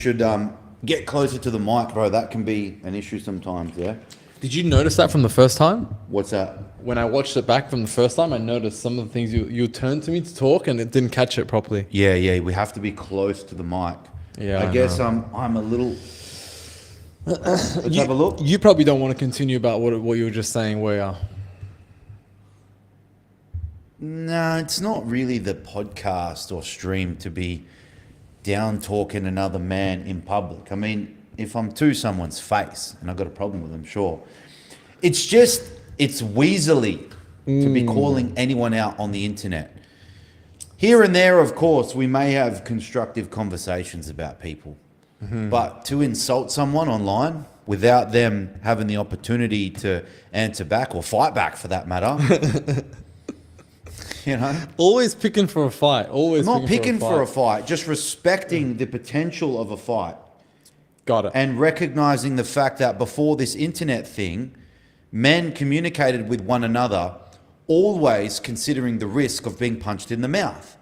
should get closer to the mic, bro. That can be an issue sometimes, yeah? Did you notice that from the first time? What's that? When I watched it back from the first time, I noticed some of the things you turned to me to talk and it didn't catch it properly. Yeah, we have to be close to the mic. Yeah, I guess I'm a little... Let's have a look. You probably don't want to continue about what you were just saying, were you? No, it's not really the podcast or stream to be down talking another man in public. I mean, if I'm to someone's face and I've got a problem with them, sure. It's weaselly to be calling anyone out on the internet. Here and there, of course, we may have constructive conversations about people. But to insult someone online without them having the opportunity to answer back or fight back for that matter, you know? Always picking for a fight. Always Not picking for a fight, just respecting the potential of a fight. Got it. And recognizing the fact that before this internet thing, men communicated with one another, always considering the risk of being punched in the mouth.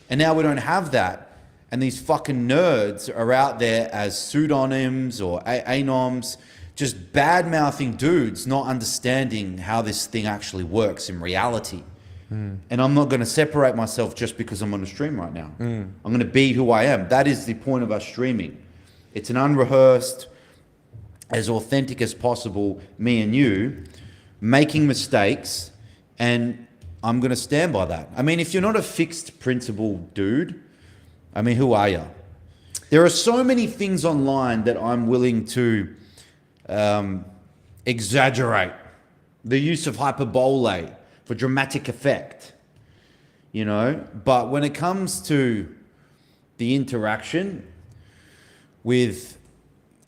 And now we don't have that. And these fucking nerds are out there as pseudonyms or anoms, just bad-mouthing dudes, not understanding how this thing actually works in reality. And I'm not going to separate myself just because I'm on a stream right now. I'm going to be who I am. That is the point of us streaming. It's an unrehearsed, as authentic as possible, me and you, making mistakes, and I'm going to stand by that. I mean, if you're not a fixed principle dude, I mean, who are you? There are so many things online that I'm willing to exaggerate. The use of hyperbole for dramatic effect, you know? But when it comes to the interaction with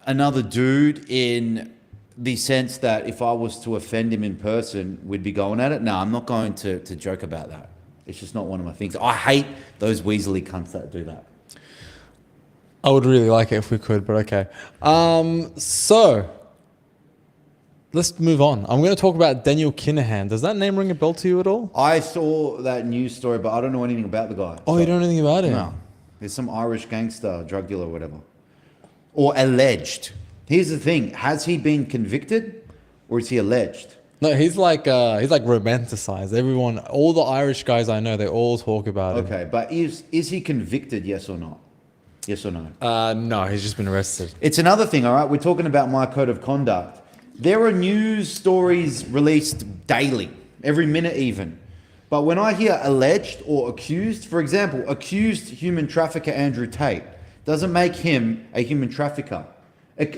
another dude in the sense that if I was to offend him in person, we'd be going at it. No, I'm not going to joke about that. It's just not one of my things. I hate those weaselly cunts that do that. I would really like it if we could, but okay. So let's move on. I'm going to talk about Daniel Kinahan. Does that name ring a bell to you at all? I saw that news story, but I don't know anything about the guy. Oh, you don't know anything about him? No. There's some Irish gangster, drug dealer, or whatever. Or alleged. Here's the thing. Has he been convicted or is he alleged? No, he's like romanticized. Everyone, all the Irish guys I know, they all talk about him. Okay, but is he convicted, yes or not? Yes or no? No, he's just been arrested. It's another thing, all right? We're talking about my code of conduct. There are news stories released daily, every minute even. But when I hear alleged or accused, for example, accused human trafficker Andrew Tate, doesn't make him a human trafficker.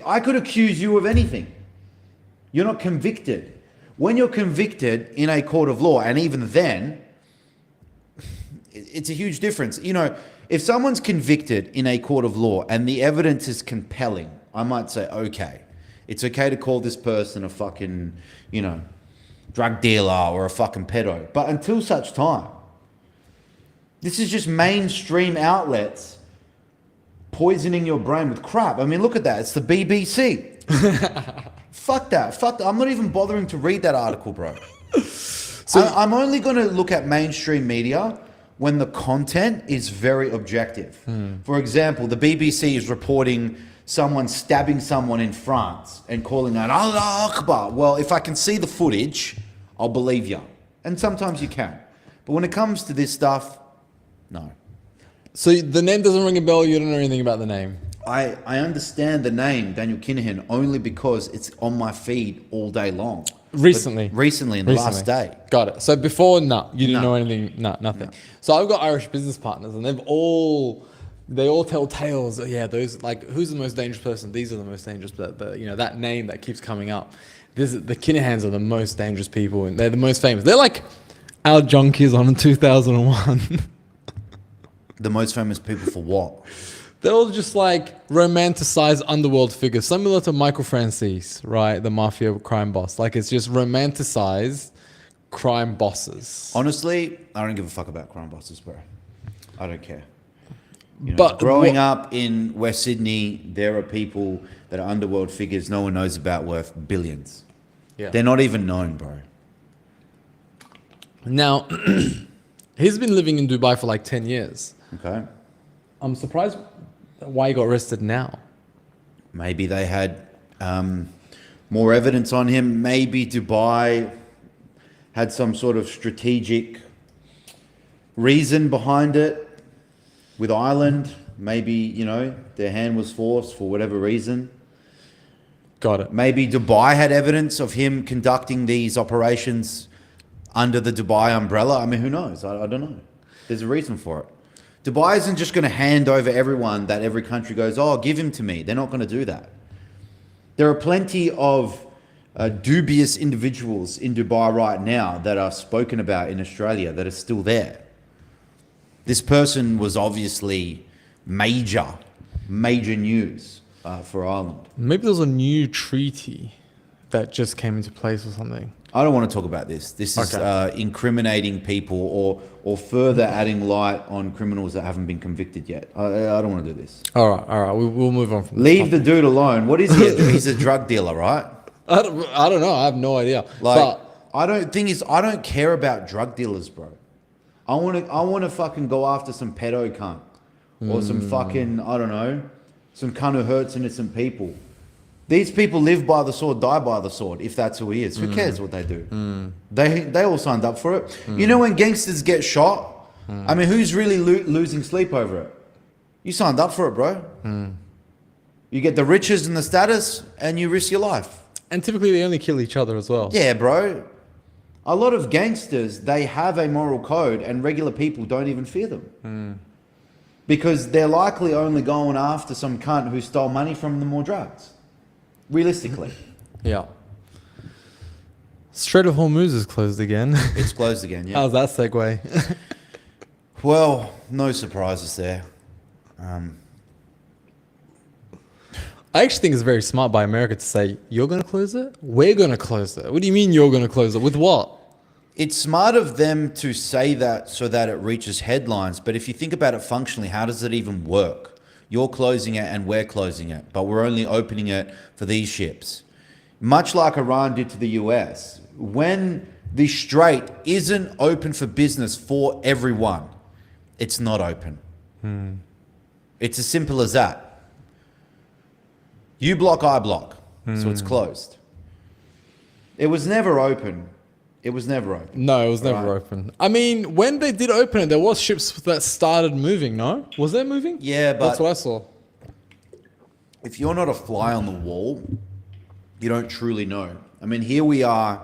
I could accuse you of anything. You're not convicted. When you're convicted in a court of law, and even then, it's a huge difference. You know, if someone's convicted in a court of law and the evidence is compelling, I might say, okay, it's okay to call this person a fucking, you know, drug dealer or a fucking pedo. But until such time, this is just mainstream outlets poisoning your brain with crap. I mean, look at that. It's the BBC. Fuck that. I'm not even bothering to read that article, bro. So I'm only going to look at mainstream media when the content is very objective. For example, the BBC is reporting someone stabbing someone in France and calling out Allah Akbar. Well, if I can see the footage, I'll believe you. And sometimes you can. But when it comes to this stuff, no. So the name doesn't ring a bell. You don't know anything about the name. I understand the name Daniel Kinahan only because it's on my feed all day long. Recently, in the last day. Got it. So before, you didn't know anything. Nothing. No. So I've got Irish business partners, and they all tell tales. Yeah, those like who's the most dangerous person? These are the most dangerous. But you know that name that keeps coming up. The Kinahans are the most dangerous people, and they're the most famous. They're like our junkies on in 2001. The most famous people for what? They're all just like romanticized underworld figures, similar to Michael Francis, right? The mafia crime boss. Like it's just romanticized crime bosses. Honestly, I don't give a fuck about crime bosses, bro. I don't care. You know, But growing up in West Sydney, there are people that are underworld figures no one knows about worth billions. Yeah. They're not even known, bro. Now, he's been living in Dubai for like 10 years. Okay. I'm surprised Why he got arrested now? Maybe they had more evidence on him. Maybe Dubai had some sort of strategic reason behind it with Ireland. Maybe, you know, their hand was forced for whatever reason. Got it. Maybe Dubai had evidence of him conducting these operations under the Dubai umbrella. I mean, who knows? I don't know. There's a reason for it. Dubai isn't just going to hand over everyone that every country goes, oh, give him to me. They're not going to do that. There are plenty of dubious individuals in Dubai right now that are spoken about in Australia that are still there. This person was obviously major news for Ireland. Maybe there was a new treaty that just came into place or something. I don't want to talk about this. This is incriminating people or further adding light on criminals that haven't been convicted yet. I don't want to do this. All right. We'll move on from Leave the dude alone. What is he? He's a drug dealer, right? I don't know. I have no idea. Like, But I don't care about drug dealers, bro. I want to fucking go after some pedo cunt or some fucking, I don't know, some cunt who hurts innocent people. These people live by the sword, die by the sword, if that's who he is. Who cares what they do? They all signed up for it. You know when gangsters get shot? I mean, who's really losing sleep over it? You signed up for it, bro. You get the riches and the status, and you risk your life. and typically they only kill each other as well. Yeah, bro. A lot of gangsters, they have a moral code, and regular people don't even fear them. Because they're likely only going after some cunt who stole money from them or drugs. Realistically. Yeah. Strait of Hormuz is closed again. It's closed again, yeah. How's that segue? Well, no surprises there. I actually think it's very smart by America to say, you're going to close it? We're going to close it. What do you mean you're going to close it? With what? It's smart of them to say that so that it reaches headlines. But if you think about it functionally, how does it even work? You're closing it and we're closing it, but we're only opening it for these ships. Much like Iran did to the US. When the strait isn't open for business for everyone, it's not open. It's as simple as that. You block, I block. So it's closed. It was never open. It was never open. No, it was never open. I mean, when they did open it, there was ships that started moving, no? Was there moving? Yeah, but that's what I saw. if you're not a fly on the wall, you don't truly know. I mean, here we are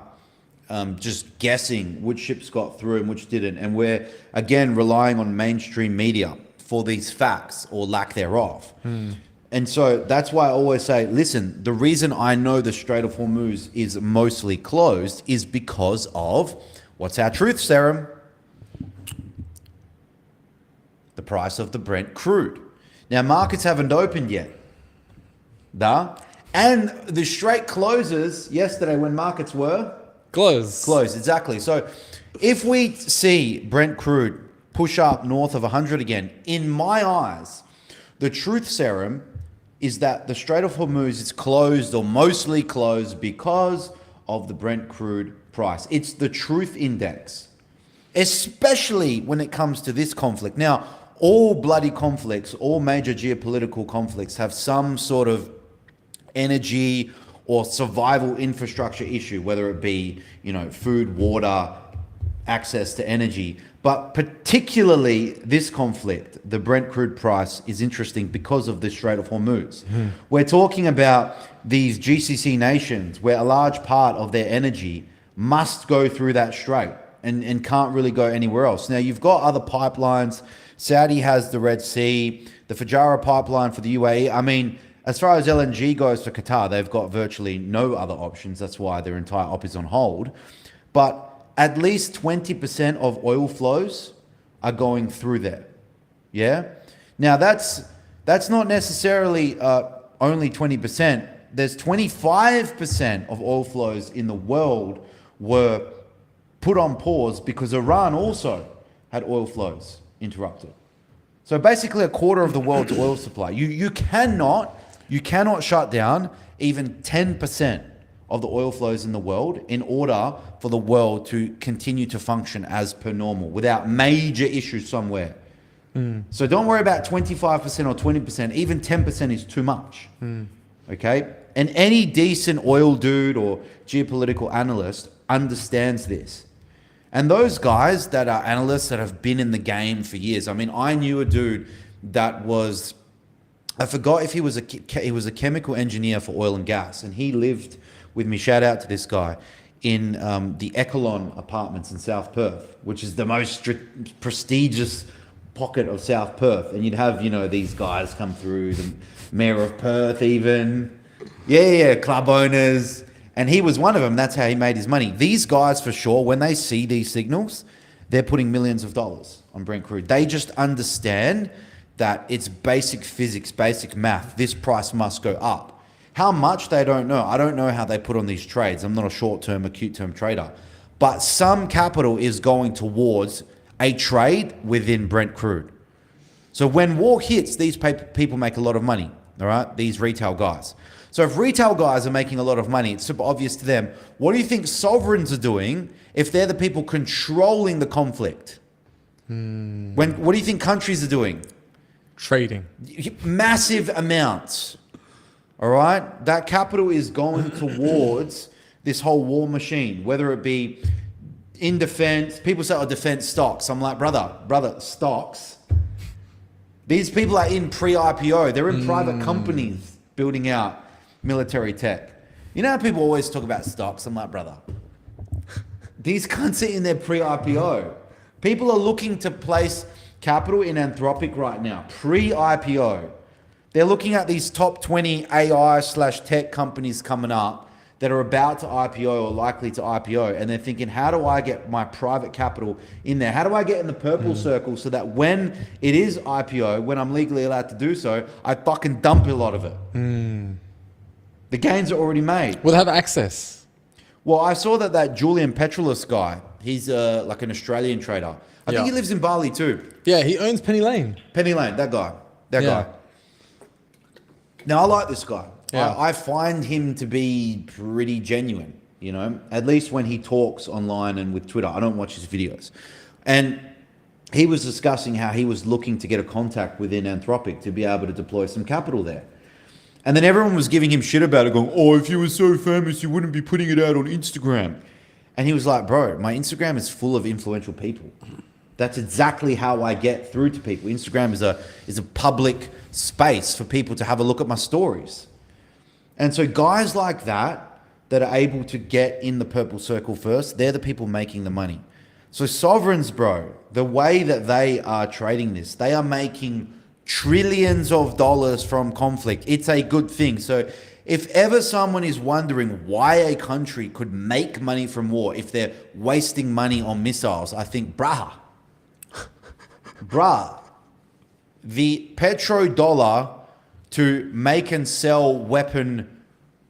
just guessing which ships got through and which didn't. And we're, again, relying on mainstream media for these facts or lack thereof. And so that's why I always say, listen, the reason I know the Strait of Hormuz is mostly closed is because of, what's our truth serum? The price of the Brent crude. Now, markets haven't opened yet. And the Strait closes yesterday when markets were? Closed, exactly. So if we see Brent crude push up north of 100 again, in my eyes, the truth serum is that the Strait of Hormuz is closed or mostly closed because of the Brent crude price. It's the truth index, especially when it comes to this conflict. Now, all bloody conflicts, all major geopolitical conflicts have some sort of energy or survival infrastructure issue, whether it be, food, water, access to energy. But particularly this conflict, the Brent crude price, is interesting because of the Strait of Hormuz. We're talking about these GCC nations where a large part of their energy must go through that strait and can't really go anywhere else. Now, you've got other pipelines. Saudi has the Red Sea, the Fujairah pipeline for the UAE. I mean, as far as LNG goes for Qatar, they've got virtually no other options. That's why their entire op is on hold. But at least 20% of oil flows are going through there. Yeah? Now, that's not necessarily only 20%. There's 25% of oil flows in the world were put on pause because Iran also had oil flows interrupted. So basically a quarter of the world's oil supply. You cannot shut down even 10% of the oil flows in the world in order for the world to continue to function as per normal without major issues somewhere. So don't worry about 25% or 20%. Even 10% is too much. Okay? And any decent oil dude or geopolitical analyst understands this. And those guys that are analysts that have been in the game for years. I mean, I knew a dude that was, I forgot if he was a chemical engineer for oil and gas, and he lived with me. Shout out to this guy in the Echelon apartments in South Perth, which is the most prestigious pocket of South Perth. And you'd have, you know, these guys come through, the mayor of Perth even. Yeah, club owners. And he was one of them. That's how he made his money. These guys, for sure, when they see these signals, they're putting millions of dollars on Brent crude. They just understand that it's basic physics, basic math. This price must go up. How much, they don't know. I don't know how they put on these trades. I'm not a short-term, acute-term trader. But some capital is going towards a trade within Brent crude. So when war hits, these people make a lot of money, all right? These retail guys. So if retail guys are making a lot of money, it's super obvious to them. What do you think sovereigns are doing if they're the people controlling the conflict? What do you think countries are doing? Trading. Massive amounts. All right? That capital is going towards this whole war machine, whether it be in defense. People say, oh, defense stocks. I'm like, brother, stocks. These people are in pre-IPO. They're in private companies building out military tech. You know how people always talk about stocks? I'm like, brother, these cunts are in their pre-IPO. People are looking to place capital in Anthropic right now, pre-IPO. They're looking at these top 20 AI/tech companies coming up that are about to IPO or likely to IPO, and they're thinking, how do I get my private capital in there? How do I get in the purple circle so that when it is IPO, when I'm legally allowed to do so, I fucking dump a lot of it? The gains are already made. Will they have access? Well, I saw that Julian Petrolis guy, he's like an Australian trader. I think he lives in Bali too. Yeah, he owns Penny Lane. Penny Lane, that guy. Guy. Now, I like this guy. Yeah. I find him to be pretty genuine, you know, at least when he talks online and with Twitter. I don't watch his videos. And he was discussing how he was looking to get a contact within Anthropic to be able to deploy some capital there. And then everyone was giving him shit about it, going, oh, if you were so famous, you wouldn't be putting it out on Instagram. And he was like, bro, my Instagram is full of influential people. That's exactly how I get through to people. Instagram is a public space for people to have a look at my stories. And so guys like that are able to get in the purple circle first, they're the people making the money. So sovereigns, bro, the way that they are trading this, they are making trillions of dollars from conflict. It's a good thing. So if ever someone is wondering why a country could make money from war if they're wasting money on missiles, I think, bruh, the petrodollar to make and sell weapon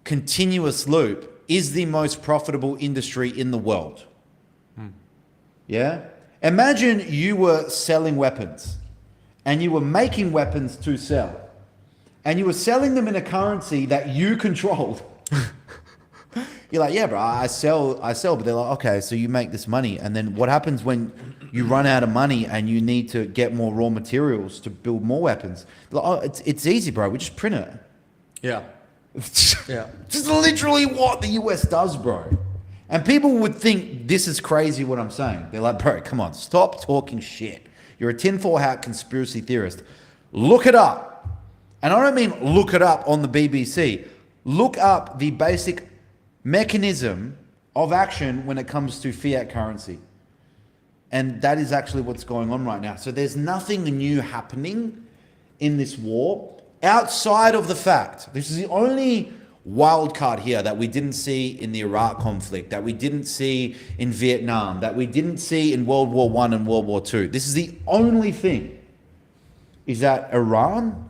continuous loop is the most profitable industry in the world. Yeah? Imagine you were selling weapons and you were making weapons to sell and you were selling them in a currency that you controlled. You're like, yeah, bro, I sell, but they're like, okay, so you make this money. And then what happens when you run out of money and you need to get more raw materials to build more weapons? They're like, oh, it's easy, bro. We just print it. Yeah. Yeah. Just literally what the US does, bro. And people would think this is crazy what I'm saying. They're like, bro, come on, stop talking shit. You're a tinfoil hat conspiracy theorist. Look it up. And I don't mean look it up on the BBC. Look up the basic mechanism of action when it comes to fiat currency. And that is actually what's going on right now. So there's nothing new happening in this war outside of the fact, this is the only wild card here that we didn't see in the Iraq conflict, that we didn't see in Vietnam, that we didn't see in World War I and World War II. This is the only thing, is that Iran,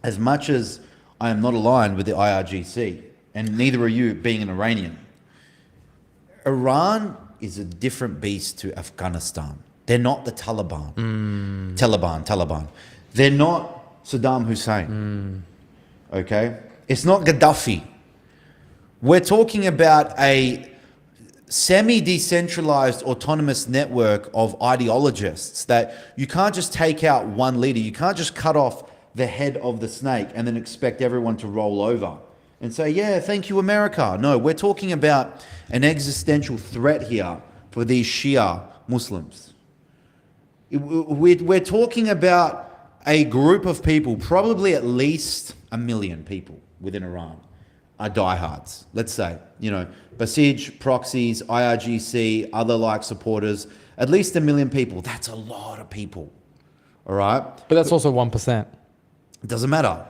as much as I am not aligned with the IRGC, and neither are you being an Iranian, Iran is a different beast to Afghanistan. They're not the Taliban. Taliban. They're not Saddam Hussein. Okay? It's not Gaddafi. We're talking about a semi-decentralized autonomous network of ideologists that you can't just take out one leader. You can't just cut off the head of the snake and then expect everyone to roll over and say, yeah, thank you, America. No, we're talking about an existential threat here for these Shia Muslims. We're talking about a group of people, probably at least 1 million people within Iran are diehards. Let's say, Pekic, proxies, IRGC, other like supporters, at least 1 million people. That's a lot of people. All right. But that's also 1%. It doesn't matter.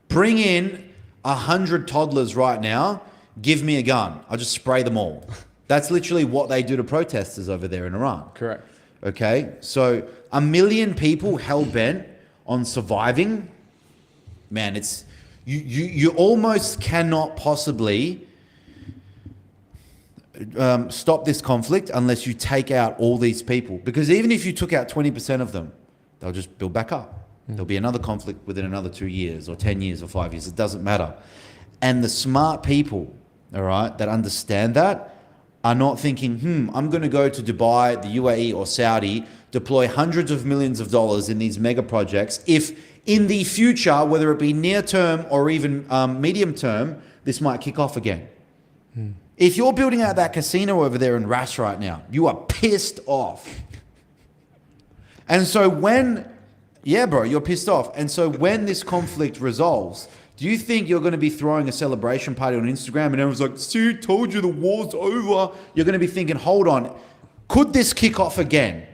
Bring in 100 toddlers right now. Give me a gun. I'll just spray them all. That's literally what they do to protesters over there in Iran. Correct. Okay. So 1 million people hell bent on surviving. Man, it's you almost cannot possibly stop this conflict unless you take out all these people. Because even if you took out 20% of them, they'll just build back up. There'll be another conflict within another 2 years or 10 years or 5 years. It doesn't matter. And the smart people, all right, that understand that are not thinking, I'm going to go to Dubai, the UAE or Saudi, deploy hundreds of millions of dollars in these mega projects. If in the future, whether it be near term or even medium term, this might kick off again. If you're building out that casino over there in Ras right now, you are pissed off. And so you're pissed off. And so when this conflict resolves, do you think you're going to be throwing a celebration party on Instagram and everyone's like, see, told you the war's over? You're going to be thinking, hold on, could this kick off again?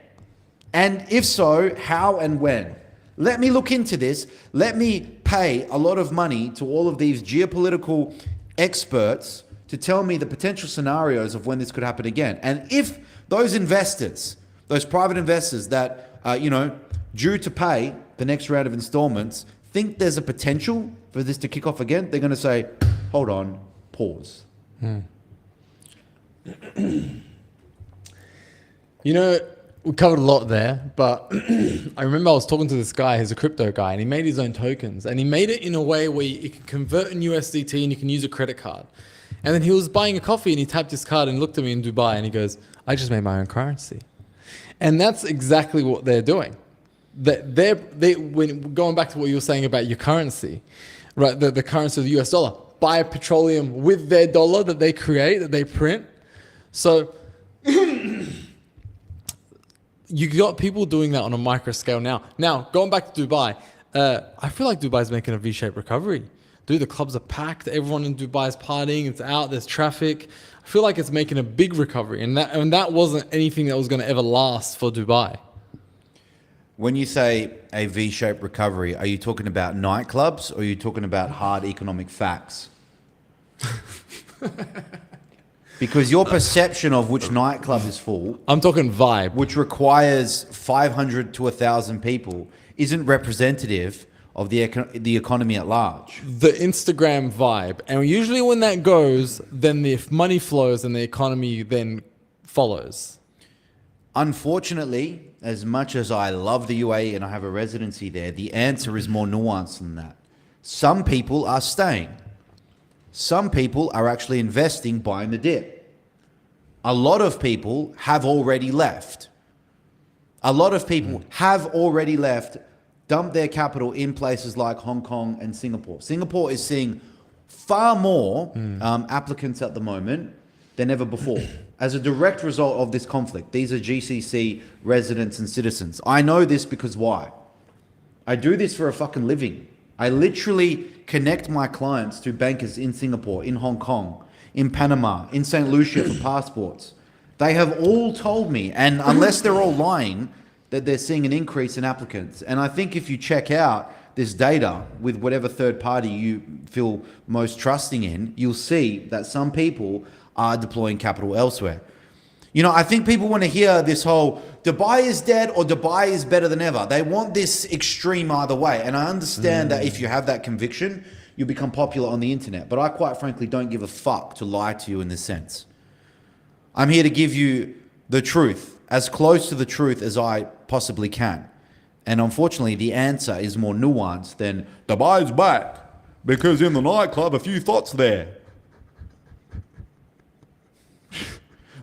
And if so, how and when? Let me look into this. Let me pay a lot of money to all of these geopolitical experts to tell me the potential scenarios of when this could happen again. And if those investors, those private investors that are, due to pay the next round of installments, think there's a potential for this to kick off again, they're going to say, hold on, pause. We covered a lot there, but I remember I was talking to this guy, he's a crypto guy, and he made his own tokens, and he made it in a way where you can convert in USDT and you can use a credit card. And then he was buying a coffee and he tapped his card and looked at me in Dubai and he goes, I just made my own currency. And that's exactly what they're doing. When going back to what you were saying about your currency, right? The currency of the US dollar, buy petroleum with their dollar that they create, that they print. So you got people doing that on a micro scale now. Now, going back to Dubai, I feel like Dubai's making a V-shaped recovery. Dude, the clubs are packed. Everyone in Dubai is partying. It's out. There's traffic. I feel like it's making a big recovery. And that wasn't anything that was going to ever last for Dubai. When you say a V-shaped recovery, are you talking about nightclubs or are you talking about hard economic facts? Because your perception of which nightclub is full, I'm talking vibe, which requires 500 to 1,000 people, isn't representative of the economy at large. The Instagram vibe. And usually when that goes, then the money flows and the economy then follows. Unfortunately, as much as I love the UAE and I have a residency there, the answer is more nuanced than that. Some people are staying. Some people are actually investing, buying the dip. A lot of people have already left. Dump their capital in places like Hong Kong and Singapore. Singapore is seeing far more applicants at the moment than ever before as a direct result of this conflict. These are GCC residents and citizens. I know this because why? I do this for a fucking living. I literally connect my clients to bankers in Singapore, in Hong Kong, in Panama, in St. Lucia for passports. They have all told me, and unless they're all lying, that they're seeing an increase in applicants. And I think if you check out this data with whatever third party you feel most trusting in, you'll see that some people are deploying capital elsewhere. I think people want to hear this whole Dubai is dead or Dubai is better than ever. They want this extreme either way. And I understand that if you have that conviction, you become popular on the internet. But I quite frankly don't give a fuck to lie to you in this sense. I'm here to give you the truth, as close to the truth as I possibly can. And unfortunately, the answer is more nuanced than Dubai's back because in the nightclub, a few thoughts there.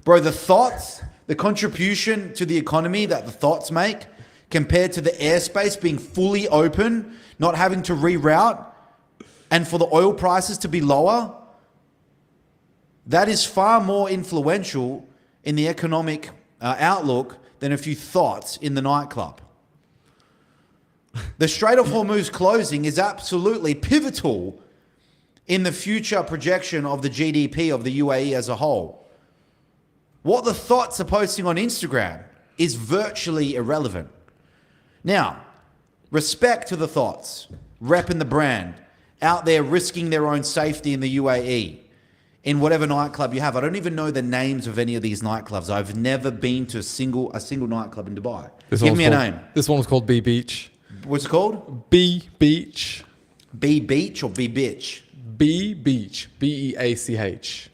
Bro, the contribution to the economy that the thoughts make compared to the airspace being fully open, not having to reroute, and for the oil prices to be lower, that is far more influential in the economic outlook than a few thoughts in the nightclub. The Strait of Hormuz closing is absolutely pivotal in the future projection of the GDP of the UAE as a whole. What the thoughts are posting on Instagram is virtually irrelevant. Now, respect to the thoughts, repping the brand, out there risking their own safety in the UAE, in whatever nightclub you have. I don't even know the names of any of these nightclubs. I've never been to a single nightclub in Dubai. Give me a name. This one was called B Beach. What's it called? B Beach. B Beach or B Bitch? B Beach. BEACH.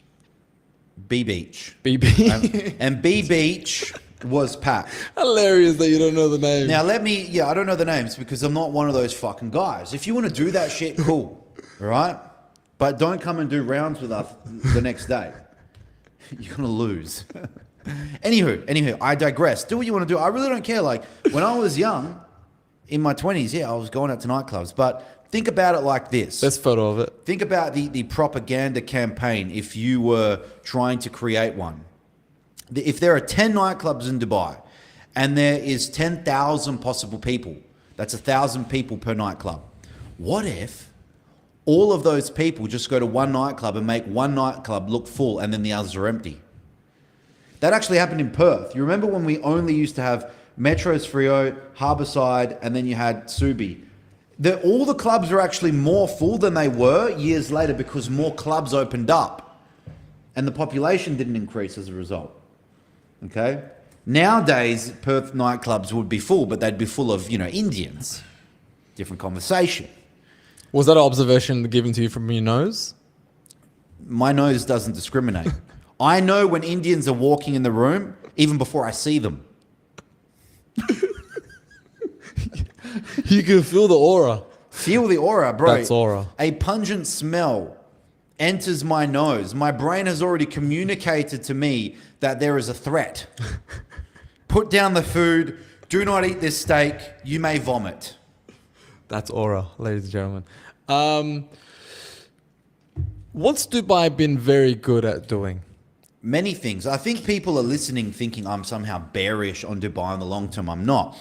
B Beach. B Beach. And B Beach was packed. Hilarious that you don't know the name. Now I don't know the names because I'm not one of those fucking guys. If you want to do that shit, cool. All right? But don't come and do rounds with us the next day. You're going to lose. Anywho, I digress. Do what you want to do. I really don't care. Like, when I was young, in my 20s, I was going out to nightclubs. But think about it like this. Best photo of it. Think about the propaganda campaign if you were trying to create one. If there are 10 nightclubs in Dubai and there is 10,000 possible people, that's 1,000 people per nightclub. What if all of those people just go to one nightclub and make one nightclub look full and then the others are empty? That actually happened in Perth. You remember when we only used to have Metro's Frio, Harbourside, and then you had Subi. All the clubs were actually more full than they were years later because more clubs opened up and the population didn't increase as a result. Okay? Nowadays, Perth nightclubs would be full, but they'd be full of, Indians. Different conversation. Was that an observation given to you from your nose? My nose doesn't discriminate. I know when Indians are walking in the room, even before I see them. You can feel the aura. Feel the aura, bro. That's aura. A pungent smell enters my nose. My brain has already communicated to me that there is a threat. Put down the food. Do not eat this steak. You may vomit. That's aura, ladies and gentlemen. What's Dubai been very good at doing? Many things. I think people are listening thinking I'm somehow bearish on Dubai in the long term. I'm not.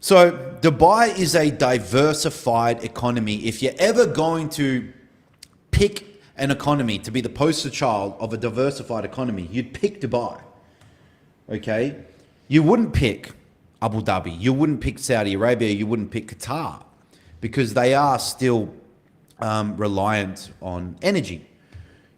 So Dubai is a diversified economy. If you're ever going to pick an economy to be the poster child of a diversified economy, you'd pick Dubai. Okay? You wouldn't pick Abu Dhabi. You wouldn't pick Saudi Arabia. You wouldn't pick Qatar because they are still reliant on energy.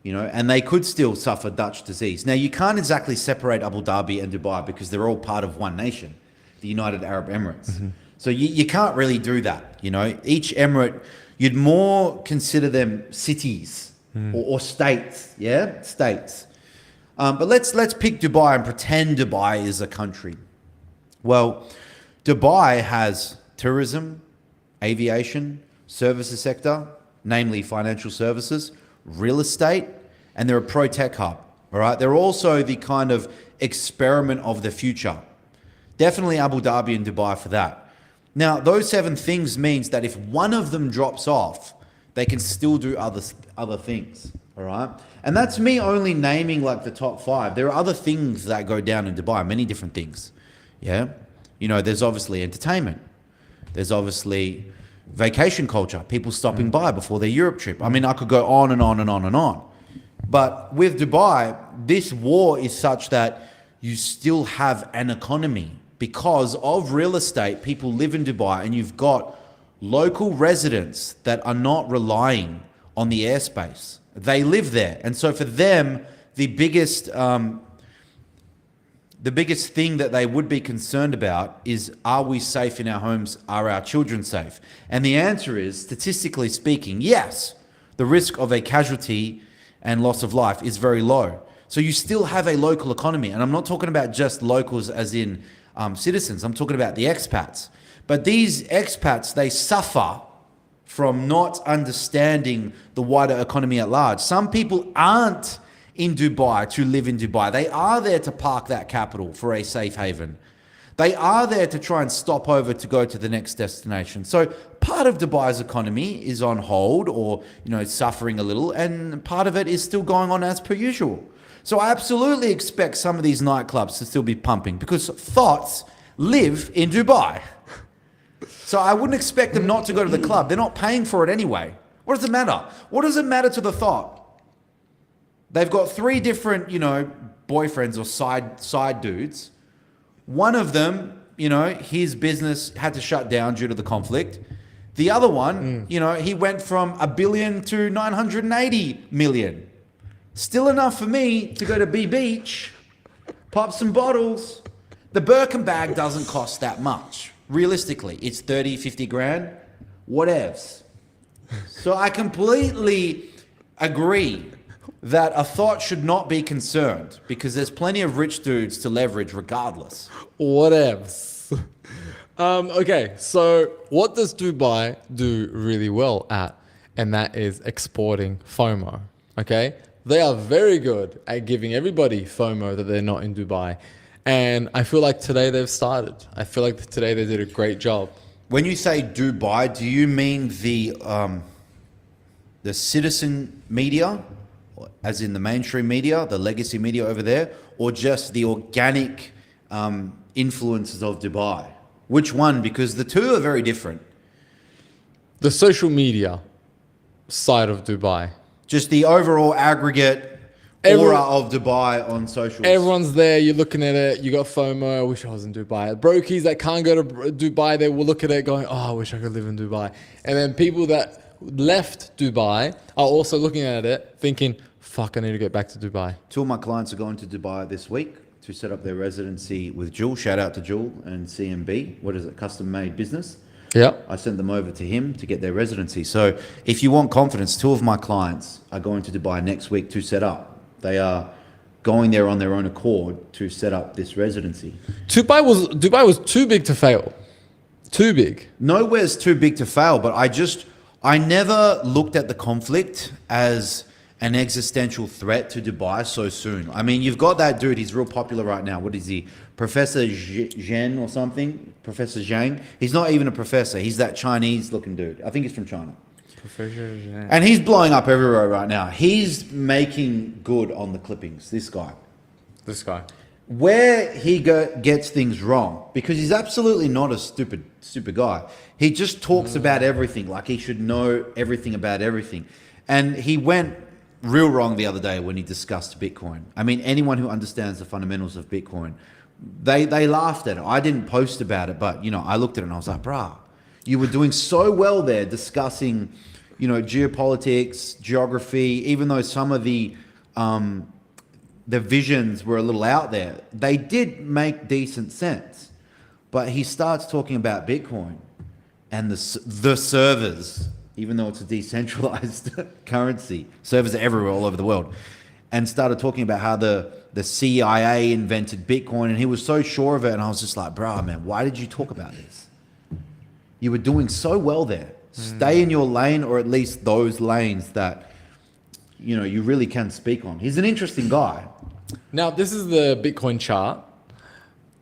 And they could still suffer Dutch disease. Now, you can't exactly separate Abu Dhabi and Dubai because they're all part of one nation, the United Arab Emirates. Mm-hmm. So you can't really do that. Each emirate, you'd more consider them cities or states. Yeah, states. But let's pick Dubai and pretend Dubai is a country. Well, Dubai has tourism, aviation, services sector, namely financial services, real estate, and they're a pro-tech hub, all right? They're also the kind of experiment of the future. Definitely Abu Dhabi and Dubai for that. Now, those 7 things means that if one of them drops off, they can still do other things, all right? And that's me only naming like the top 5. There are other things that go down in Dubai, many different things, yeah? There's obviously entertainment. There's obviously vacation culture, people stopping by before their Europe trip. I mean, I could go on and on and on and on. But with Dubai, this war is such that you still have an economy because of real estate. People live in Dubai and you've got local residents that are not relying on the airspace. They live there. And so for them, the biggest thing that they would be concerned about is, are we safe in our homes? Are our children safe? And the answer is, statistically speaking, yes. The risk of a casualty and loss of life is very low. So you still have a local economy. And I'm not talking about just locals as in citizens. I'm talking about the expats. But these expats, they suffer from not understanding the wider economy at large. Some people aren't in Dubai to live in Dubai. They are there to park that capital for a safe haven. They are there to try and stop over to go to the next destination. So part of Dubai's economy is on hold or, suffering a little, and part of it is still going on as per usual. So I absolutely expect some of these nightclubs to still be pumping because thoughts live in Dubai. So I wouldn't expect them not to go to the club. They're not paying for it anyway. What does it matter? What does it matter to the thought? They've got 3 different, boyfriends or side dudes. One of them, his business had to shut down due to the conflict. The other one, he went from $1 billion to 980 million. Still enough for me to go to Beach, pop some bottles. The Birkin bag doesn't cost that much. Realistically, it's 30, 50 grand, whatevs. So I completely agree that a thought should not be concerned because there's plenty of rich dudes to leverage regardless. Whatevs. Okay, so what does Dubai do really well at? And that is exporting FOMO, okay? They are very good at giving everybody FOMO that they're not in Dubai. And I feel like today they've started. I feel like today they did a great job. When you say Dubai, do you mean the citizen media, as in the mainstream media, the legacy media over there, or just the organic influences of Dubai? Which one? Because the two are very different. The social media side of Dubai. Just the overall aggregate aura of Dubai on socials. Everyone's there. You're looking at it. You got FOMO. I wish I was in Dubai. Brokies that can't go to Dubai, they will look at it going, oh, I wish I could live in Dubai. And then people that left Dubai are also looking at it thinking, fuck, I need to get back to Dubai. 2 of my clients are going to Dubai this week to set up their residency with Jewel. Shout out to Jewel and CMB. What is it? Custom made business. Yeah. I sent them over to him to get their residency. So if you want confidence, 2 of my clients are going to Dubai next week to set up. They are going there on their own accord to set up this residency. Dubai was too big to fail. Too big. Nowhere's too big to fail, but I never looked at the conflict as an existential threat to Dubai so soon. I mean, you've got that dude, he's real popular right now. What is he? Professor Zheng or something? Professor Zhang? He's not even a professor. He's that Chinese looking dude. I think he's from China. Professor Zhang. And he's blowing up everywhere right now. He's making good on the clippings, this guy. Where he gets things wrong, because he's absolutely not a stupid guy. He just talks about everything, like he should know everything about everything. And he went real wrong the other day when he discussed Bitcoin. I mean, anyone who understands the fundamentals of Bitcoin, they laughed at it. I didn't post about it, but I looked at it and I was like, brah, you were doing so well there discussing, geopolitics, geography, even though some of the visions were a little out there, they did make decent sense. But he starts talking about Bitcoin and the servers, even though it's a decentralized currency, servers are everywhere all over the world, and started talking about how the CIA invented Bitcoin, and he was so sure of it, and I was just like, bro, man, why did you talk about this? You were doing so well there. Stay in your lane, or at least those lanes that you really can speak on. He's an interesting guy. Now, this is the Bitcoin chart.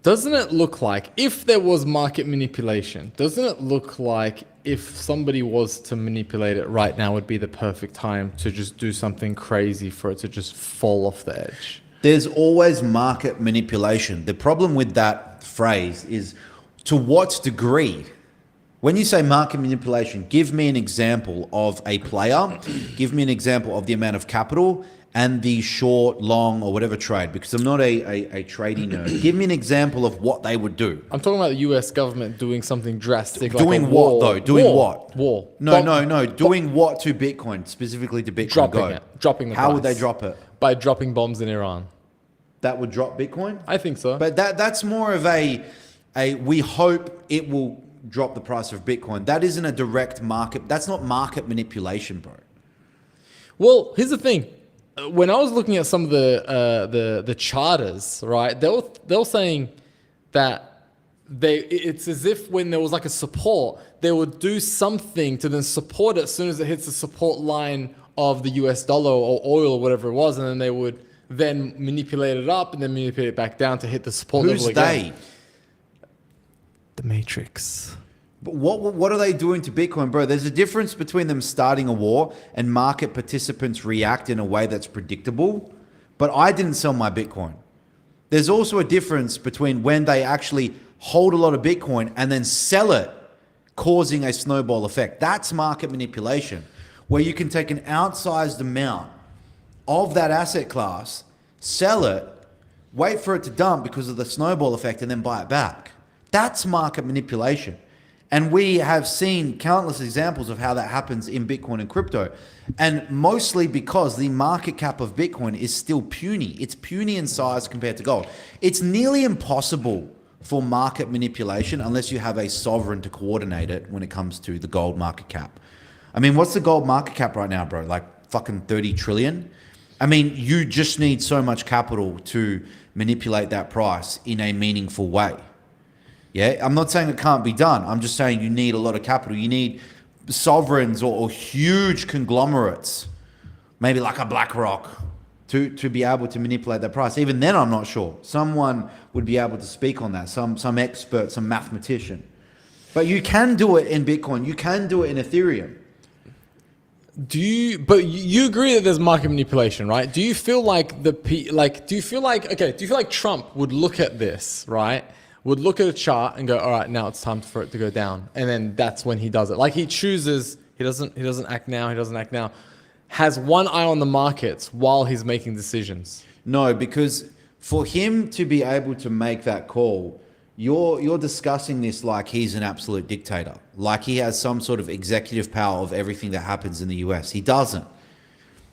Doesn't it look like, if there was market manipulation, doesn't it look like if somebody was to manipulate it right now would be the perfect time to just do something crazy for it to just fall off the edge? There's always market manipulation. The problem with that phrase is to what degree? When you say market manipulation, give me an example of a player, give me an example of the amount of capital and the short, long, or whatever trade, because I'm not a trading nerd. Give me an example of what they would do. I'm talking about the US government doing something drastic. Doing like a what, war. though? Doing what? War. No. Doing what to Bitcoin, specifically to Bitcoin? Dropping the How price. would they drop it? By dropping bombs in Iran. That would drop Bitcoin? I think so. But that's more of a we hope it will drop the price of Bitcoin. That isn't a direct market. That's not market manipulation, bro. Well, here's the thing. When I was looking at some of the charters, right, they were saying that it's as if when there was like a support, they would do something to then support it as soon as it hits the support line of the US dollar or oil or whatever it was, and then they would then manipulate it up and then manipulate it back down to hit the support level again. Who's they? The Matrix. But what are they doing to Bitcoin, bro? There's a difference between them starting a war and market participants react in a way that's predictable. But I didn't sell my Bitcoin. There's also a difference between when they actually hold a lot of Bitcoin and then sell it, causing a snowball effect. That's market manipulation, where you can take an outsized amount of that asset class, sell it, wait for it to dump because of the snowball effect, and then buy it back. That's market manipulation. And we have seen countless examples of how that happens in Bitcoin and crypto. And mostly because the market cap of Bitcoin is still puny. It's puny in size compared to gold. It's nearly impossible for market manipulation unless you have a sovereign to coordinate it when it comes to the gold market cap. I mean, what's the gold market cap right now, bro? Like fucking 30 trillion? I mean, you just need so much capital to manipulate that price in a meaningful way. Yeah, I'm not saying it can't be done. I'm just saying you need a lot of capital. You need sovereigns or huge conglomerates, maybe like a BlackRock, to be able to manipulate that price. Even then, I'm not sure. Someone would be able to speak on that, some expert, some mathematician. But you can do it in Bitcoin. You can do it in Ethereum. Do you agree that there's market manipulation, right? Do you feel like do you feel like Trump would look at this, right? Would look at a chart and go, all right, now it's time for it to go down. And then that's when he does it. Like he chooses, he doesn't act now, has one eye on the markets while he's making decisions. No, because for him to be able to make that call, you're discussing this like he's an absolute dictator. Like he has some sort of executive power of everything that happens in the US. He doesn't,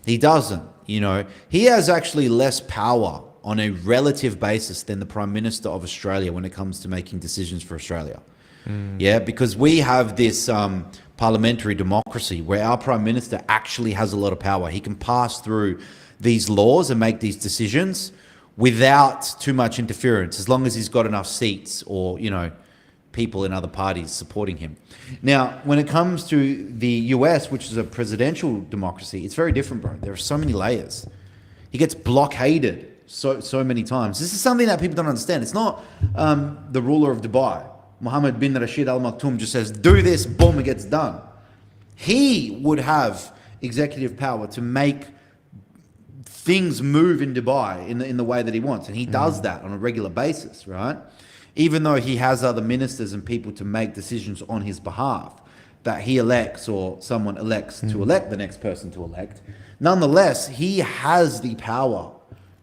you know. He has actually less power on a relative basis than the Prime Minister of Australia when it comes to making decisions for Australia. Yeah, because we have this parliamentary democracy where our Prime Minister actually has a lot of power. He can pass through these laws and make these decisions without too much interference, as long as he's got enough seats or, you know, people in other parties supporting him. Now, when it comes to the US, which is a presidential democracy, it's very different, bro. There are so many layers. He gets blockaded so many times. This is something that people don't understand. It's not the ruler of Dubai, Mohammed bin Rashid Al Maktoum, just says, do this, boom, it gets done. He would have executive power to make things move in Dubai in the way that he wants. And he does that on a regular basis, right? Even though he has other ministers and people to make decisions on his behalf that he elects or someone elects to elect the next person to elect. Nonetheless, he has the power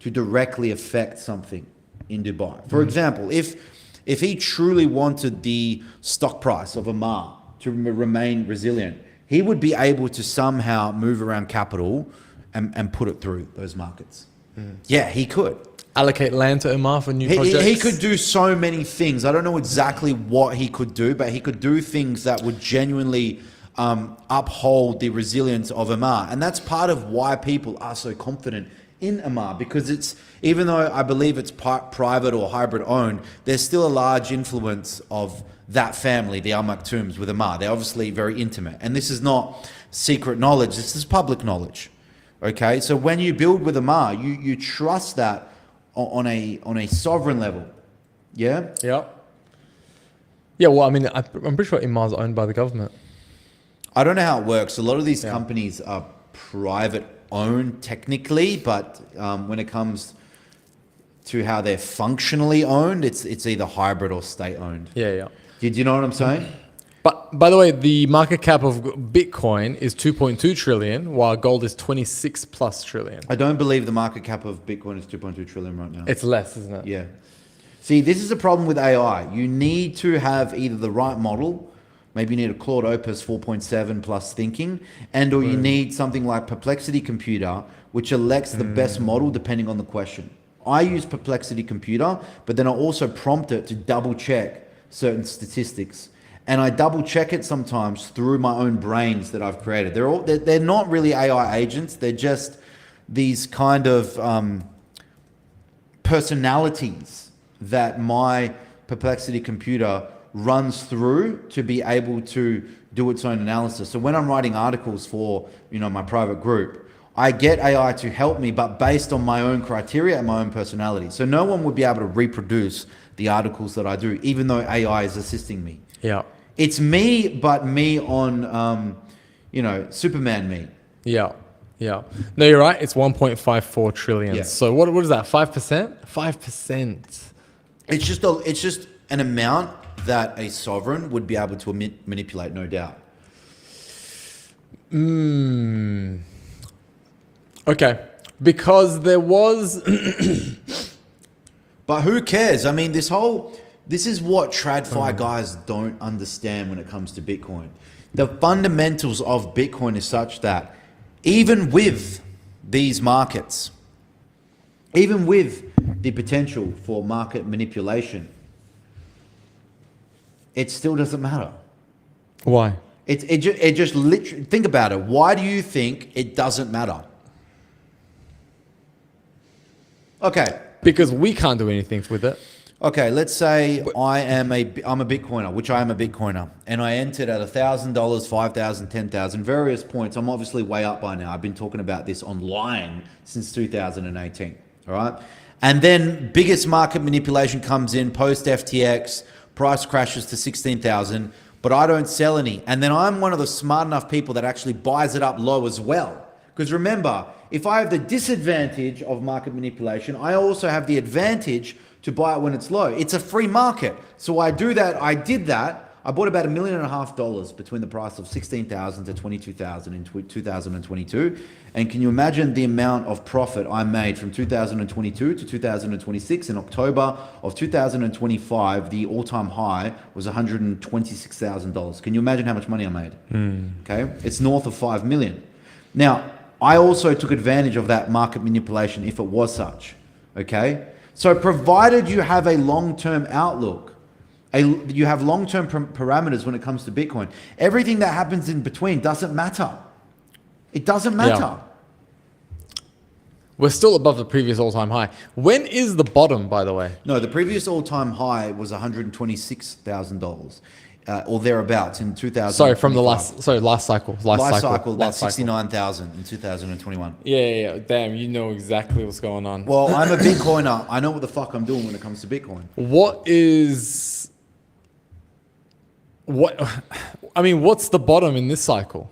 to directly affect something in Dubai. For example, if he truly wanted the stock price of Amar to remain resilient, he would be able to somehow move around capital and put it through those markets. Yeah, he could. Allocate land to Omar for new projects. He could do so many things. I don't know exactly what he could do, but he could do things that would genuinely uphold the resilience of Omar. And that's part of why people are so confident in Omar, because it's, even though I believe it's private or hybrid owned, there's still a large influence of that family, the Al Maktoums, with Omar. They're obviously very intimate. And this is not secret knowledge, this is public knowledge. Okay, so when you build with Omar, you trust that on a sovereign level. Yeah? Yeah. Yeah, well, I mean, I'm pretty sure Omar's owned by the government. I don't know how it works. A lot of these companies are private owned technically, but when it comes to how they're functionally owned, it's either hybrid or state owned. Yeah. Do you know what I'm saying? But by the way, the market cap of Bitcoin is 2.2 trillion, while gold is 26 plus trillion. I don't believe the market cap of Bitcoin is 2.2 trillion right now. It's less, isn't it? Yeah. See, this is a problem with AI. You need to have either the right model, maybe you need a Claude Opus 4.7 plus thinking, and or you need something like Perplexity Computer, which elects the best model depending on the question. I use Perplexity Computer, but then I also prompt it to double check certain statistics. And I double check it sometimes through my own brains that I've created. They're not really AI agents. They're just these kind of personalities that my Perplexity Computer runs through to be able to do its own analysis. So when I'm writing articles for, my private group, I get AI to help me, but based on my own criteria and my own personality. So no one would be able to reproduce the articles that I do, even though AI is assisting me. Yeah. It's me, but me on, Superman me. Yeah. Yeah. No, you're right. It's 1.54 trillion. Yeah. So what is that? 5%? 5%. It's just an amount that a sovereign would be able to manipulate, no doubt. Okay. Because there was... But who cares? I mean, this is what TradFi guys don't understand when it comes to Bitcoin. The fundamentals of Bitcoin is such that even with these markets, even with the potential for market manipulation, it still doesn't matter. Why? It just literally, think about it. Why do you think it doesn't matter? Okay. Because we can't do anything with it. Okay, let's say I'm a Bitcoiner, which I am a Bitcoiner, and I entered at $1,000, $5,000, $10,000, various points. I'm obviously way up by now. I've been talking about this online since 2018, all right? And then biggest market manipulation comes in post FTX, price crashes to 16,000, but I don't sell any. And then I'm one of the smart enough people that actually buys it up low as well. Because remember, if I have the disadvantage of market manipulation, I also have the advantage to buy it when it's low. It's a free market. So I do that. I did that. I bought about $1.5 million between the price of 16,000 to 22,000 in 2022. And can you imagine the amount of profit I made from 2022 to 2026? In October of 2025, the all-time high was $126,000. Can you imagine how much money I made? Okay, it's north of 5 million. Now, I also took advantage of that market manipulation if it was such. Okay, so provided you have a long-term outlook, you have long-term parameters when it comes to Bitcoin, everything that happens in between doesn't matter. It doesn't matter. Yeah. We're still above the previous all-time high. When is the bottom, by the way? No, the previous all-time high was $126,000 or thereabouts in 2000. Sorry, from the last cycle. Last cycle, about 69,000 in 2021. Yeah. Damn, you know exactly what's going on. Well, I'm a Bitcoiner. I know what the fuck I'm doing when it comes to Bitcoin. What's the bottom in this cycle?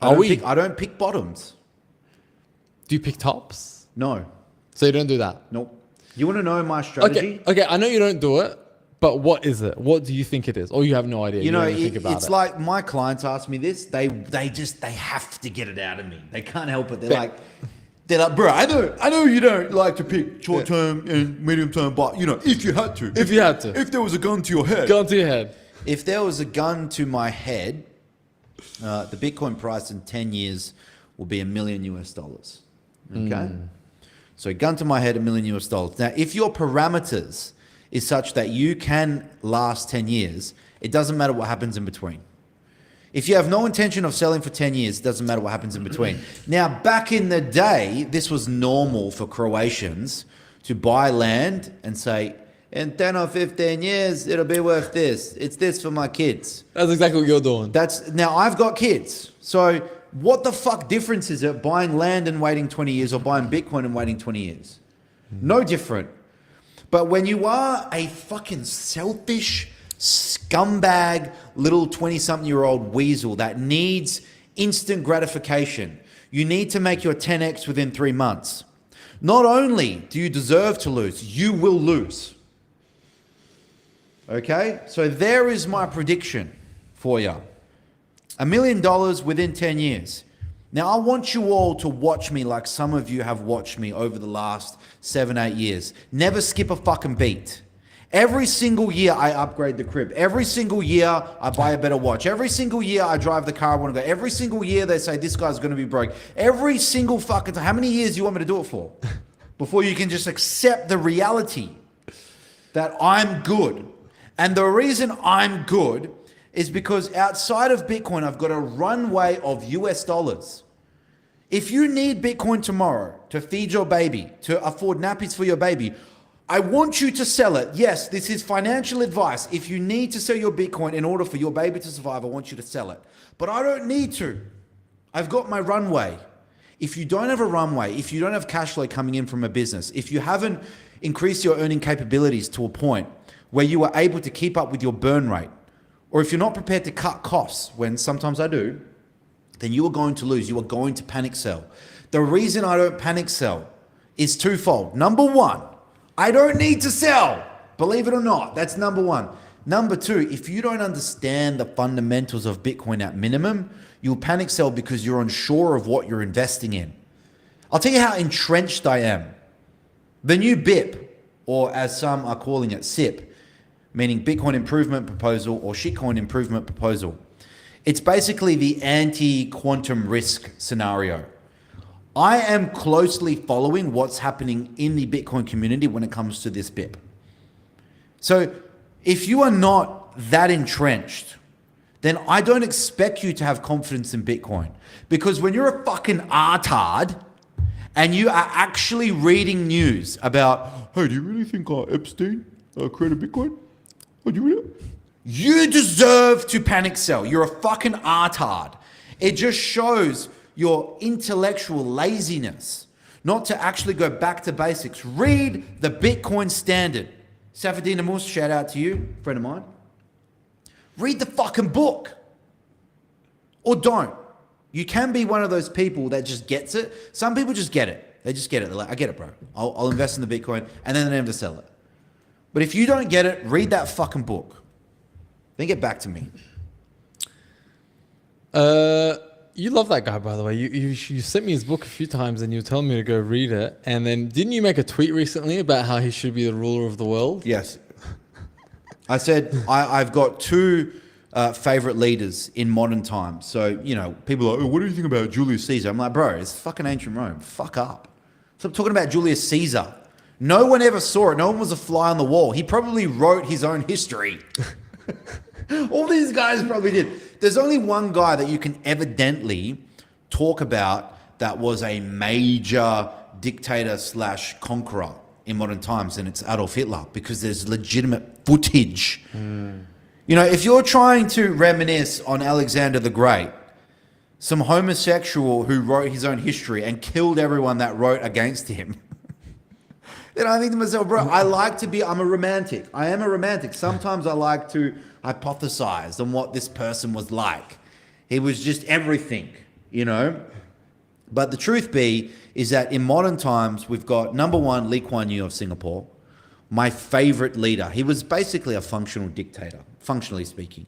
I don't pick bottoms. Do you pick tops? No. So you don't do that? Nope. You want to know my strategy? Okay, I know you don't do it, but what is it? What do you think it is? Or you have no idea? It's like my clients ask me this. They have to get it out of me. They can't help it. They're like, bro, I know you don't like to pick short term and medium term, but if you had to. If there was a gun to your head. If there was a gun to my head, the Bitcoin price in 10 years will be $1 million. Okay? So gun to my head, $1 million. Now, if your parameters is such that you can last 10 years, it doesn't matter what happens in between. If you have no intention of selling for 10 years, it doesn't matter what happens in between. Now, back in the day, this was normal for Croatians to buy land and say, in 10 or 15 years, it'll be worth this. It's this for my kids. That's exactly what you're doing. Now, I've got kids. So what the fuck difference is it buying land and waiting 20 years or buying Bitcoin and waiting 20 years? No different. But when you are a fucking selfish, scumbag, little 20-something-year-old weasel that needs instant gratification, you need to make your 10x within 3 months. Not only do you deserve to lose, you will lose. Okay? So there is my prediction for you. $1 million within 10 years. Now, I want you all to watch me like some of you have watched me over the last 7-8 years. Never skip a fucking beat. Every single year, I upgrade the crib. Every single year, I buy a better watch. Every single year, I drive the car I want to go. Every single year, they say, this guy's going to be broke. Every single fucking time. How many years do you want me to do it for? Before you can just accept the reality that I'm good. And the reason I'm good is because outside of Bitcoin, I've got a runway of US dollars. If you need Bitcoin tomorrow to feed your baby, to afford nappies for your baby, I want you to sell it. Yes, this is financial advice. If you need to sell your Bitcoin in order for your baby to survive, I want you to sell it. But I don't need to. I've got my runway. If you don't have a runway, if you don't have cash flow coming in from a business, if you haven't increased your earning capabilities to a point where you are able to keep up with your burn rate, or if you're not prepared to cut costs, when sometimes I do, then you are going to lose. You are going to panic sell. The reason I don't panic sell is twofold. Number one, I don't need to sell. Believe it or not, that's number one. Number two, if you don't understand the fundamentals of Bitcoin at minimum, you'll panic sell because you're unsure of what you're investing in. I'll tell you how entrenched I am. The new BIP, or as some are calling it, SIP, meaning Bitcoin Improvement Proposal or Shitcoin Improvement Proposal. It's basically the anti-quantum risk scenario. I am closely following what's happening in the Bitcoin community when it comes to this BIP. So if you are not that entrenched, then I don't expect you to have confidence in Bitcoin. Because when you're a fucking artard and you are actually reading news about, hey, do you really think Epstein created Bitcoin? Oh, do you really? You deserve to panic sell. You're a fucking artard. It just shows your intellectual laziness not to actually go back to basics. Read the Bitcoin Standard. Safadine Amus, shout out to you, friend of mine. Read the fucking book. Or don't. You can be one of those people that just gets it. Some people just get it. They just get it. They're like, I get it, bro. I'll invest in the Bitcoin, and then they never sell it. But if you don't get it, read that fucking book. Then get back to me. You love that guy, by the way. You sent me his book a few times and you were telling me to go read it. And then didn't you make a tweet recently about how he should be the ruler of the world? Yes. I said, I've got two favorite leaders in modern times. So, you know, people are like, oh, what do you think about Julius Caesar? I'm like, bro, it's fucking ancient Rome. Fuck up. Stop talking about Julius Caesar. No one ever saw it. No one was a fly on the wall. He probably wrote his own history. All these guys probably did. There's only one guy that you can evidently talk about that was a major dictator / conqueror in modern times, and it's Adolf Hitler, because there's legitimate footage. You know, if you're trying to reminisce on Alexander the Great, some homosexual who wrote his own history and killed everyone that wrote against him, then I think to myself, bro, I'm a romantic. I am a romantic. Sometimes I like to hypothesize on what this person was like. He was just everything, you know? But the truth is that in modern times, we've got number one, Lee Kuan Yew of Singapore, my favorite leader. He was basically a functional dictator, functionally speaking.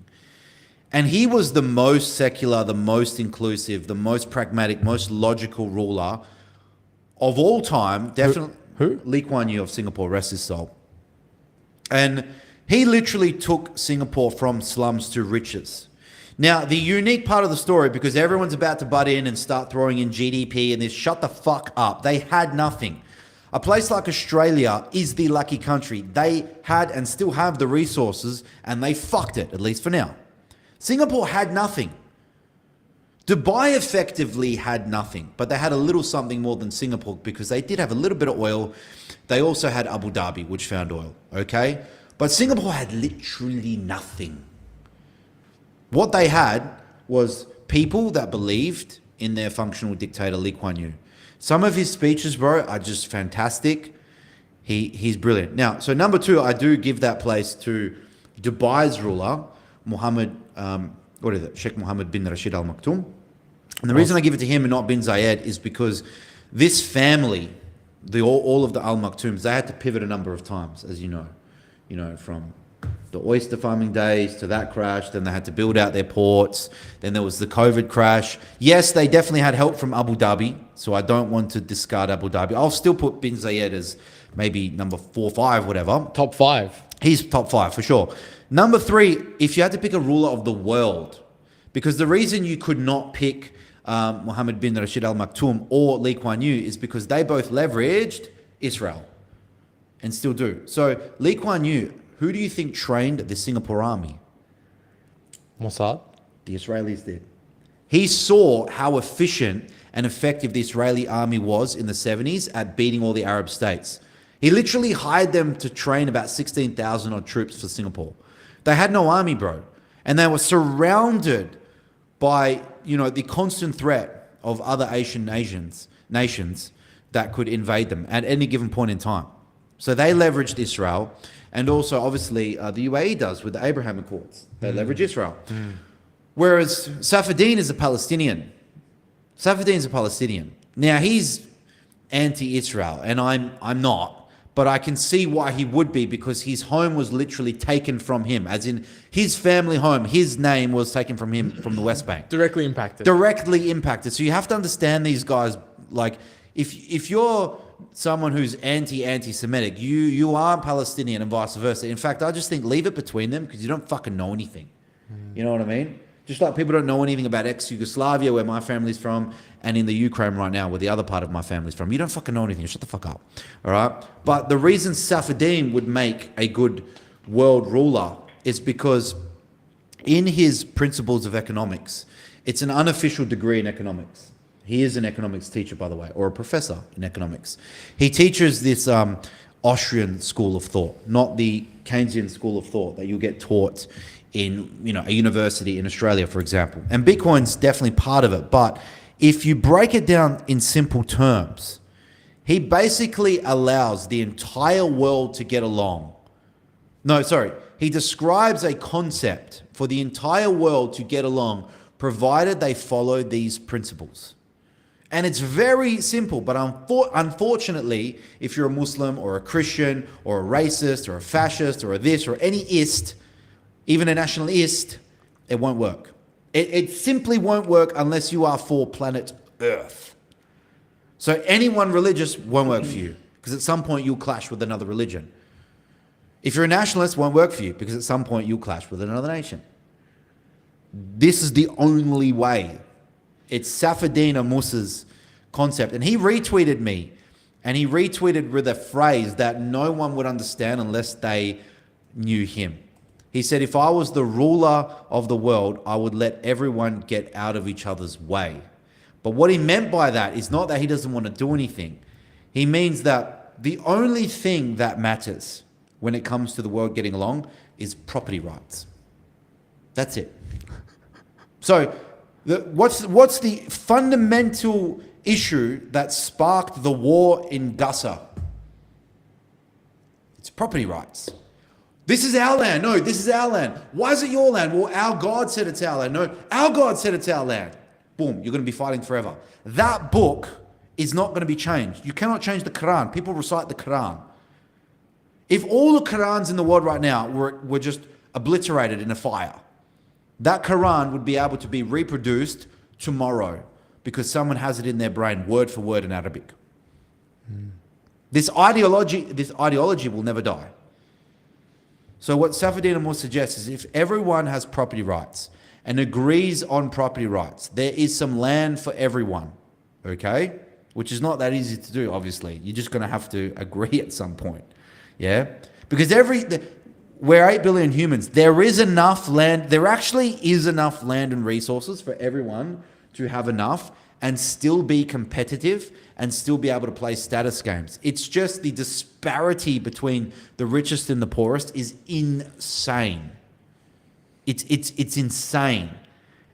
And he was the most secular, the most inclusive, the most pragmatic, most logical ruler of all time. Definitely. Who? Lee Kuan Yew of Singapore, rest his soul. And he literally took Singapore from slums to riches. Now, the unique part of the story, because everyone's about to butt in and start throwing in GDP and this, shut the fuck up. They had nothing. A place like Australia is the lucky country. They had and still have the resources, and they fucked it, at least for now. Singapore had nothing. Dubai effectively had nothing, but they had a little something more than Singapore, because they did have a little bit of oil. They also had Abu Dhabi, which found oil, okay? But Singapore had literally nothing. What they had was people that believed in their functional dictator, Lee Kuan Yew. Some of his speeches, bro, are just fantastic. He's brilliant. Now, so number two, I do give that place to Dubai's ruler, Sheikh Mohammed bin Rashid Al Maktoum. And the reason I give it to him and not bin Zayed is because this family, all of the Al Maktoums, they had to pivot a number of times, as you know, from the oyster farming days to that crash. Then they had to build out their ports. Then there was the COVID crash. Yes, they definitely had help from Abu Dhabi, so I don't want to discard Abu Dhabi. I'll still put bin Zayed as maybe number 4, 5, whatever. Top 5. He's top 5 for sure. Number 3, if you had to pick a ruler of the world, because the reason you could not pick Mohammed bin Rashid Al Maktoum or Lee Kuan Yew is because they both leveraged Israel and still do. So Lee Kuan Yew, who do you think trained the Singapore army? Mossad? The Israelis did. He saw how efficient and effective the Israeli army was in the 70s at beating all the Arab states. He literally hired them to train about 16,000 odd troops for Singapore. They had no army, bro. And they were surrounded by, the constant threat of other Asian nations that could invade them at any given point in time. So they leveraged Israel, and also obviously the UAE does with the Abraham Accords. They leverage Israel. Whereas Safaddin is a Palestinian. Safaddin's a Palestinian. Now he's anti-Israel, and I'm not. But I can see why he would be, because his home was literally taken from him, as in his family home, his name was taken from him from the West Bank. Directly impacted. Directly impacted. So you have to understand these guys, like, if you're someone who's anti-Semitic, you are Palestinian and vice versa. In fact, I just think leave it between them, because you don't fucking know anything. You know what I mean? Just like people don't know anything about ex-Yugoslavia, where my family's from, and in the Ukraine right now, where the other part of my family's from. You don't fucking know anything. Shut the fuck up. All right? But the reason Safaddin would make a good world ruler is because in his principles of economics, it's an unofficial degree in economics. He is an economics teacher, by the way, or a professor in economics. He teaches this Austrian school of thought, not the Keynesian school of thought that you'll get taught in a university in Australia, for example. And Bitcoin's definitely part of it, but if you break it down in simple terms, he basically allows the entire world to get along. No, sorry. He describes a concept for the entire world to get along, provided they follow these principles. And it's very simple, but unfortunately, if you're a Muslim or a Christian or a racist or a fascist or a this or any ist, even a nationalist, it won't work. It simply won't work unless you are for planet Earth. So anyone religious won't work for you, because at some point you'll clash with another religion. If you're a nationalist, it won't work for you, because at some point you'll clash with another nation. This is the only way. It's Safaddin Musa's concept. And he retweeted me, and he retweeted with a phrase that no one would understand unless they knew him. He said, if I was the ruler of the world, I would let everyone get out of each other's way. But what he meant by that is not that he doesn't want to do anything. He means that the only thing that matters when it comes to the world getting along is property rights. That's it. So what's the fundamental issue that sparked the war in Gaza? It's property rights. This is our land. No, this is our land. Why is it your land? Well, our God said it's our land. No, our God said it's our land. Boom, you're going to be fighting forever. That book is not going to be changed. You cannot change the Quran. People recite the Quran. If all the Qurans in the world right now were just obliterated in a fire, that Quran would be able to be reproduced tomorrow, because someone has it in their brain, word for word in Arabic. This ideology will never die. So what Safaddin Musa suggests is, if everyone has property rights and agrees on property rights, there is some land for everyone, okay? Which is not that easy to do, obviously. You're just going to have to agree at some point, yeah? Because we're 8 billion humans. There is enough land. There actually is enough land and resources for everyone to have enough and still be competitive and still be able to play status games. It's just the disparity between the richest and the poorest is insane. It's insane.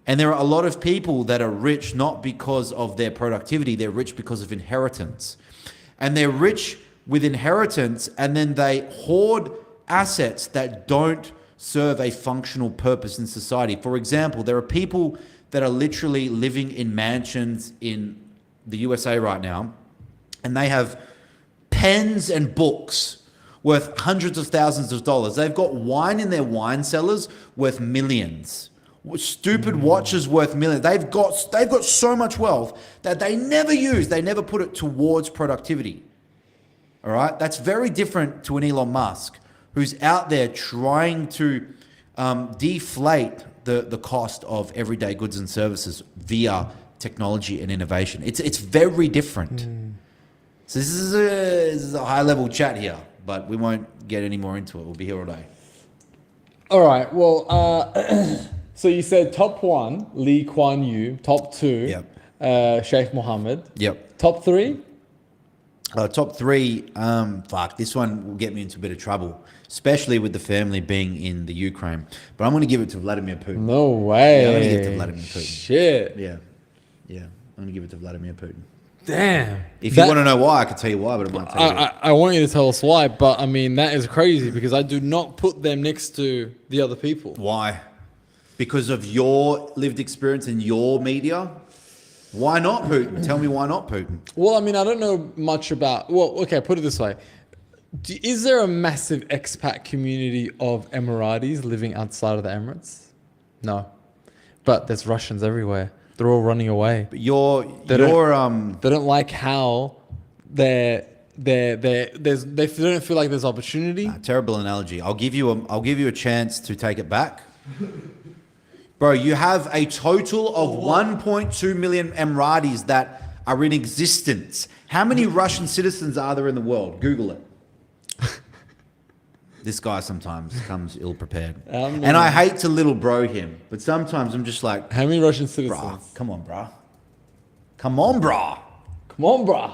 And there are a lot of people that are rich not because of their productivity, they're rich because of inheritance. And they're rich with inheritance, and then they hoard assets that don't serve a functional purpose in society. For example, there are people that are literally living in mansions in the USA right now, and they have pens and books worth hundreds of thousands of dollars. They've got wine in their wine cellars worth millions. Stupid watches worth millions. They've got so much wealth that they never use. They never put it towards productivity. All right? That's very different to an Elon Musk, who's out there trying to deflate the cost of everyday goods and services via technology and innovation. It's very different. So this is a high level chat here, but we won't get any more into it. We'll be here all day. All right. Well, so you said top 1, Lee Kuan Yew. Top 2, Yep. Sheikh Mohammed. Yep. Top 3? Top three. This one will get me into a bit of trouble, especially with the family being in the Ukraine. But I'm going to give it to Vladimir Putin. No way. Yeah, I'm going to give it to Vladimir Putin. Shit. Yeah. I'm going to give it to Vladimir Putin. Damn. If you want to know why, I could tell you why, but I might tell you. I want you to tell us why, but I mean, that is crazy because I do not put them next to the other people. Why? Because of your lived experience and your media? Why not Putin? Tell me why not Putin? Well, I mean, I don't know much about... Well, okay, put it this way. Is there a massive expat community of Emiratis living outside of the Emirates? No. But there's Russians everywhere. They're all running away. But they don't like how they don't feel like there's opportunity. Terrible analogy. I'll give you a chance to take it back. Bro, you have a total of 1.2 million Emiratis that are in existence. How many Russian citizens are there in the world? Google it. This guy sometimes comes ill-prepared. And I hate to little bro him, but sometimes I'm just like... How many Russian citizens? Bruh, come on, bruh. Come on, bruh. Come on, bruh.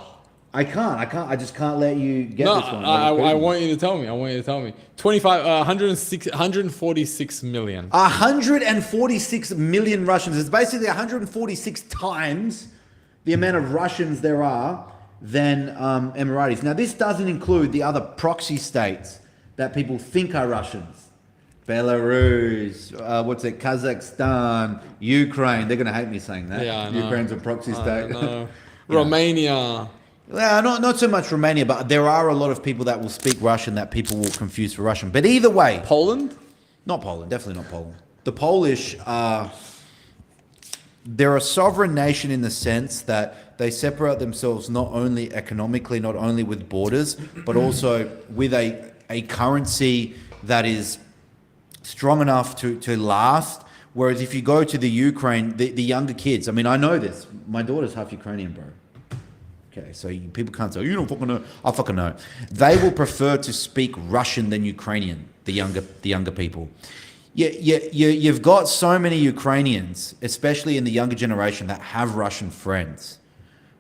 I can't. I just can't let you get this one. I want you to tell me. 146 million. 146 million Russians. It's basically 146 times the amount of Russians there are than Emiratis. Now, this doesn't include the other proxy states that people think are Russians. Belarus, Kazakhstan, Ukraine. They're going to hate me saying that. Yeah, I know. Ukraine's a proxy state. Romania. Yeah, not so much Romania, but there are a lot of people that will speak Russian that people will confuse for Russian. But either way... Poland? Not Poland, definitely not Poland. The Polish are... They're a sovereign nation in the sense that they separate themselves not only economically, not only with borders, but also with a currency that is strong enough to last. Whereas if you go to the Ukraine, the younger kids... I mean, I know this. My daughter's half Ukrainian, bro. Okay, so people can't say, you don't fucking know. I fucking know. They will prefer to speak Russian than Ukrainian, the younger people. You've got so many Ukrainians, especially in the younger generation, that have Russian friends.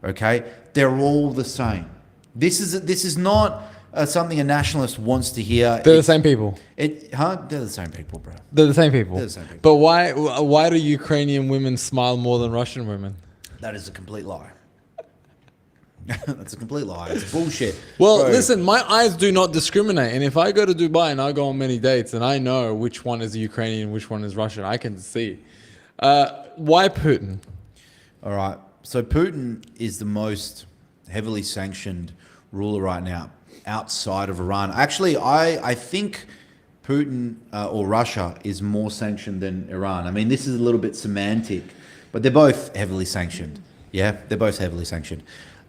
Okay? They're all the same. This is not something a nationalist wants to hear. They're the same people. They're the same people, bro. They're the same people. They're the same people. But why do Ukrainian women smile more than Russian women? That is a complete lie. That's a complete lie. It's bullshit. Well, Bro. Listen, my eyes do not discriminate. And if I go to Dubai and I go on many dates and I know which one is Ukrainian, which one is Russian, I can see. Why Putin? All right. So Putin is the most heavily sanctioned ruler right now outside of Iran. Actually, I think Putin or Russia is more sanctioned than Iran. I mean, this is a little bit semantic, but they're both heavily sanctioned. Yeah, they're both heavily sanctioned.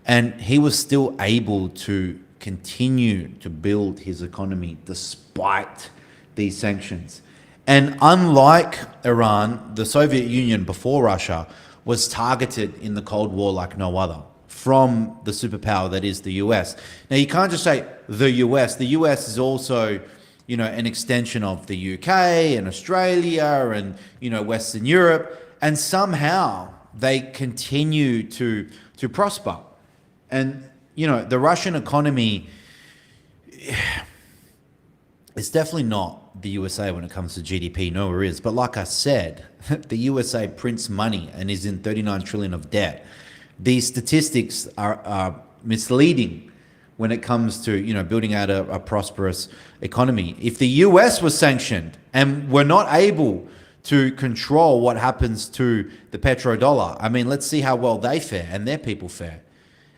And he was still able to continue to build his economy despite these sanctions. And unlike Iran, the Soviet Union before Russia was targeted in the Cold War like no other from the superpower that is the US. Now, you can't just say the US. The US is also, an extension of the UK and Australia and, Western Europe. And somehow they continue to prosper. And, the Russian economy is definitely not the USA when it comes to GDP, nowhere is. But like I said, the USA prints money and is in 39 trillion of debt. These statistics are misleading when it comes to, building out a prosperous economy. If the US was sanctioned and we're not able to control what happens to the petrodollar, I mean, let's see how well they fare and their people fare.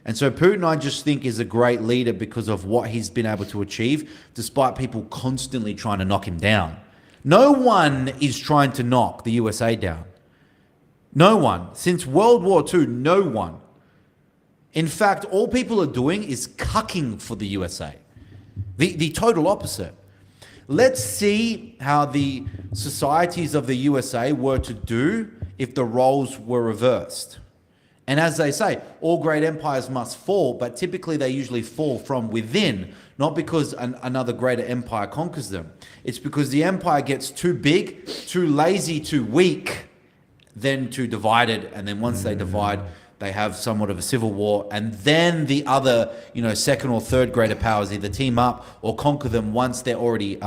And so Putin, I just think, is a great leader because of what he's been able to achieve, despite people constantly trying to knock him down. No one is trying to knock the USA down. No one. Since World War II, no one. In fact, all people are doing is cucking for the USA. The total opposite. Let's see how the societies of the USA were to do if the roles were reversed. And as they say, all great empires must fall, but typically they usually fall from within, not because another greater empire conquers them. It's because the empire gets too big, too lazy, too weak, then too divided, and then once they divide, they have somewhat of a civil war, and then the other, second or third greater powers either team up or conquer them once they're already,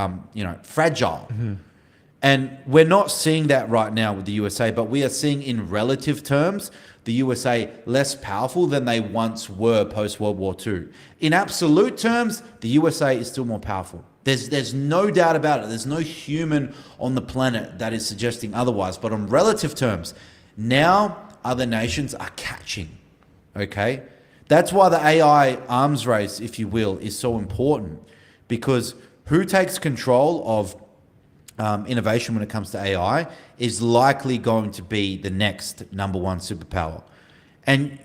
fragile. And we're not seeing that right now with the USA, but we are seeing in relative terms the USA less powerful than they once were post-World War II. In absolute terms, the USA is still more powerful. There's no doubt about it. There's no human on the planet that is suggesting otherwise. But on relative terms, now other nations are catching, okay? That's why the AI arms race, if you will, is so important, because who takes control of innovation when it comes to AI is likely going to be the next number one superpower. And,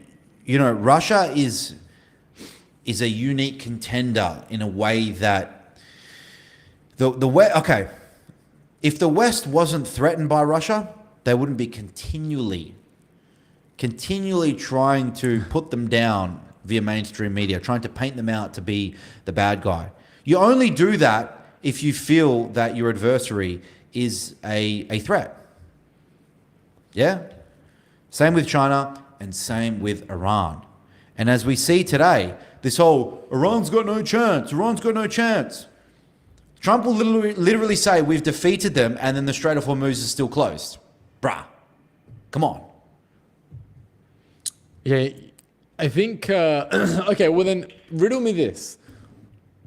Russia is a unique contender in a way that if the West wasn't threatened by Russia, they wouldn't be continually trying to put them down via mainstream media, trying to paint them out to be the bad guy. You only do that if you feel that your adversary is a threat. Yeah? Same with China and same with Iran. And as we see today, this whole Iran's got no chance. Trump will literally say we've defeated them and then the Strait of Hormuz is still closed. Bruh, come on. Yeah, I think, okay, well then riddle me this.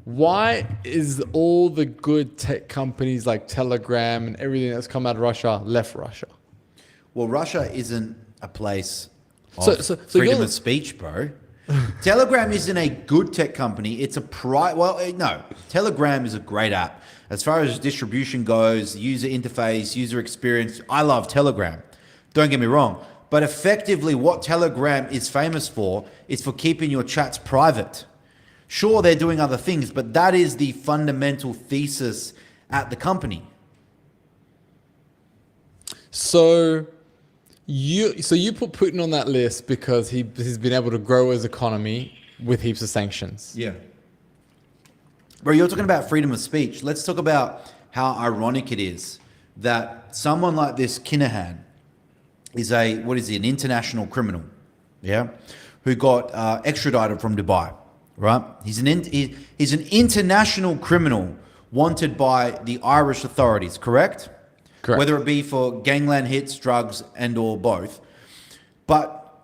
Why is all the good tech companies like Telegram and everything that's come out of Russia left Russia? Well, Russia isn't a place of freedom of speech, bro. Telegram isn't a good tech company. It's a no. Telegram is a great app. As far as distribution goes, user interface, user experience, I love Telegram. Don't get me wrong. But effectively, what Telegram is famous for is for keeping your chats private. Sure, they're doing other things, but that is the fundamental thesis at the company. So you put Putin on that list because he's been able to grow his economy with heaps of sanctions. Yeah. Bro, you're talking about freedom of speech. Let's talk about how ironic it is that someone like this Kinahan is an international criminal, yeah, who got extradited from Dubai, right? He's an international criminal wanted by the Irish authorities, correct? Correct. Whether it be for gangland hits, drugs, and or both. But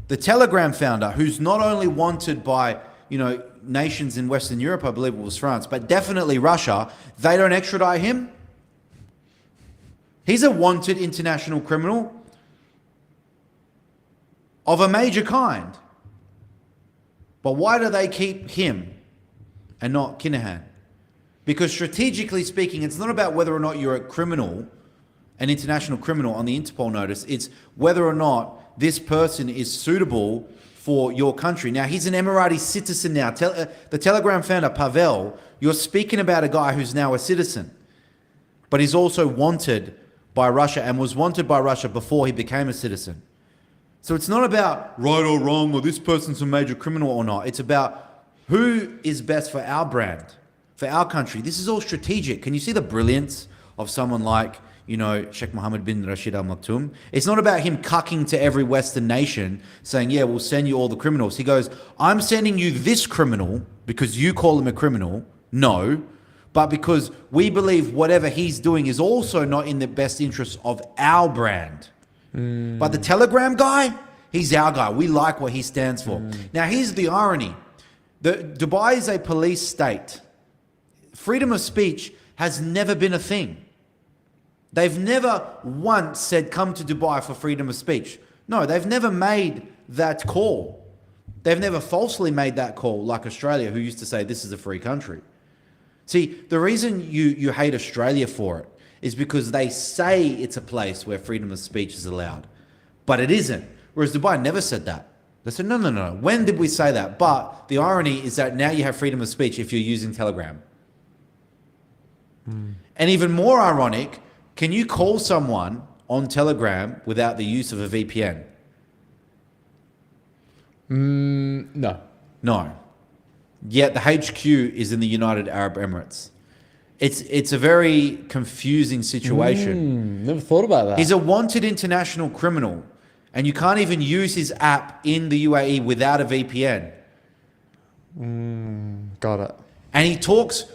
the Telegram founder, who's not only wanted by, nations in Western Europe, I believe it was France, but definitely Russia, they don't extradite him. He's a wanted international criminal of a major kind. But why do they keep him and not Kinahan? Because strategically speaking, it's not about whether or not you're a criminal, an international criminal on the Interpol notice. It's whether or not this person is suitable for your country. Now, he's an Emirati citizen now. The Telegram founder, Pavel, you're speaking about a guy who's now a citizen. But he's also wanted by Russia and was wanted by Russia before he became a citizen. So it's not about right or wrong or this person's a major criminal or not. It's about who is best for our brand, for our country. This is all strategic. Can you see the brilliance of someone like, Sheikh Mohammed bin Rashid Al Maktoum? It's not about him cucking to every Western nation saying, yeah, we'll send you all the criminals. He goes, I'm sending you this criminal because you call him a criminal. No, but because we believe whatever he's doing is also not in the best interest of our brand. But the Telegram guy, he's our guy. We like what he stands for. Now, here's the irony. Dubai is a police state. Freedom of speech has never been a thing. They've never once said, come to Dubai for freedom of speech. No, they've never made that call. They've never falsely made that call like Australia, who used to say this is a free country. See, the reason you hate Australia for it is because they say it's a place where freedom of speech is allowed, but it isn't. Whereas Dubai never said that. They said, no. When did we say that? But the irony is that now you have freedom of speech if you're using Telegram. And even more ironic, can you call someone on Telegram without the use of a VPN? No. No. Yet the HQ is in the United Arab Emirates. It's a very confusing situation. Never thought about that. He's a wanted international criminal. And you can't even use his app in the UAE without a VPN. Got it. And he talks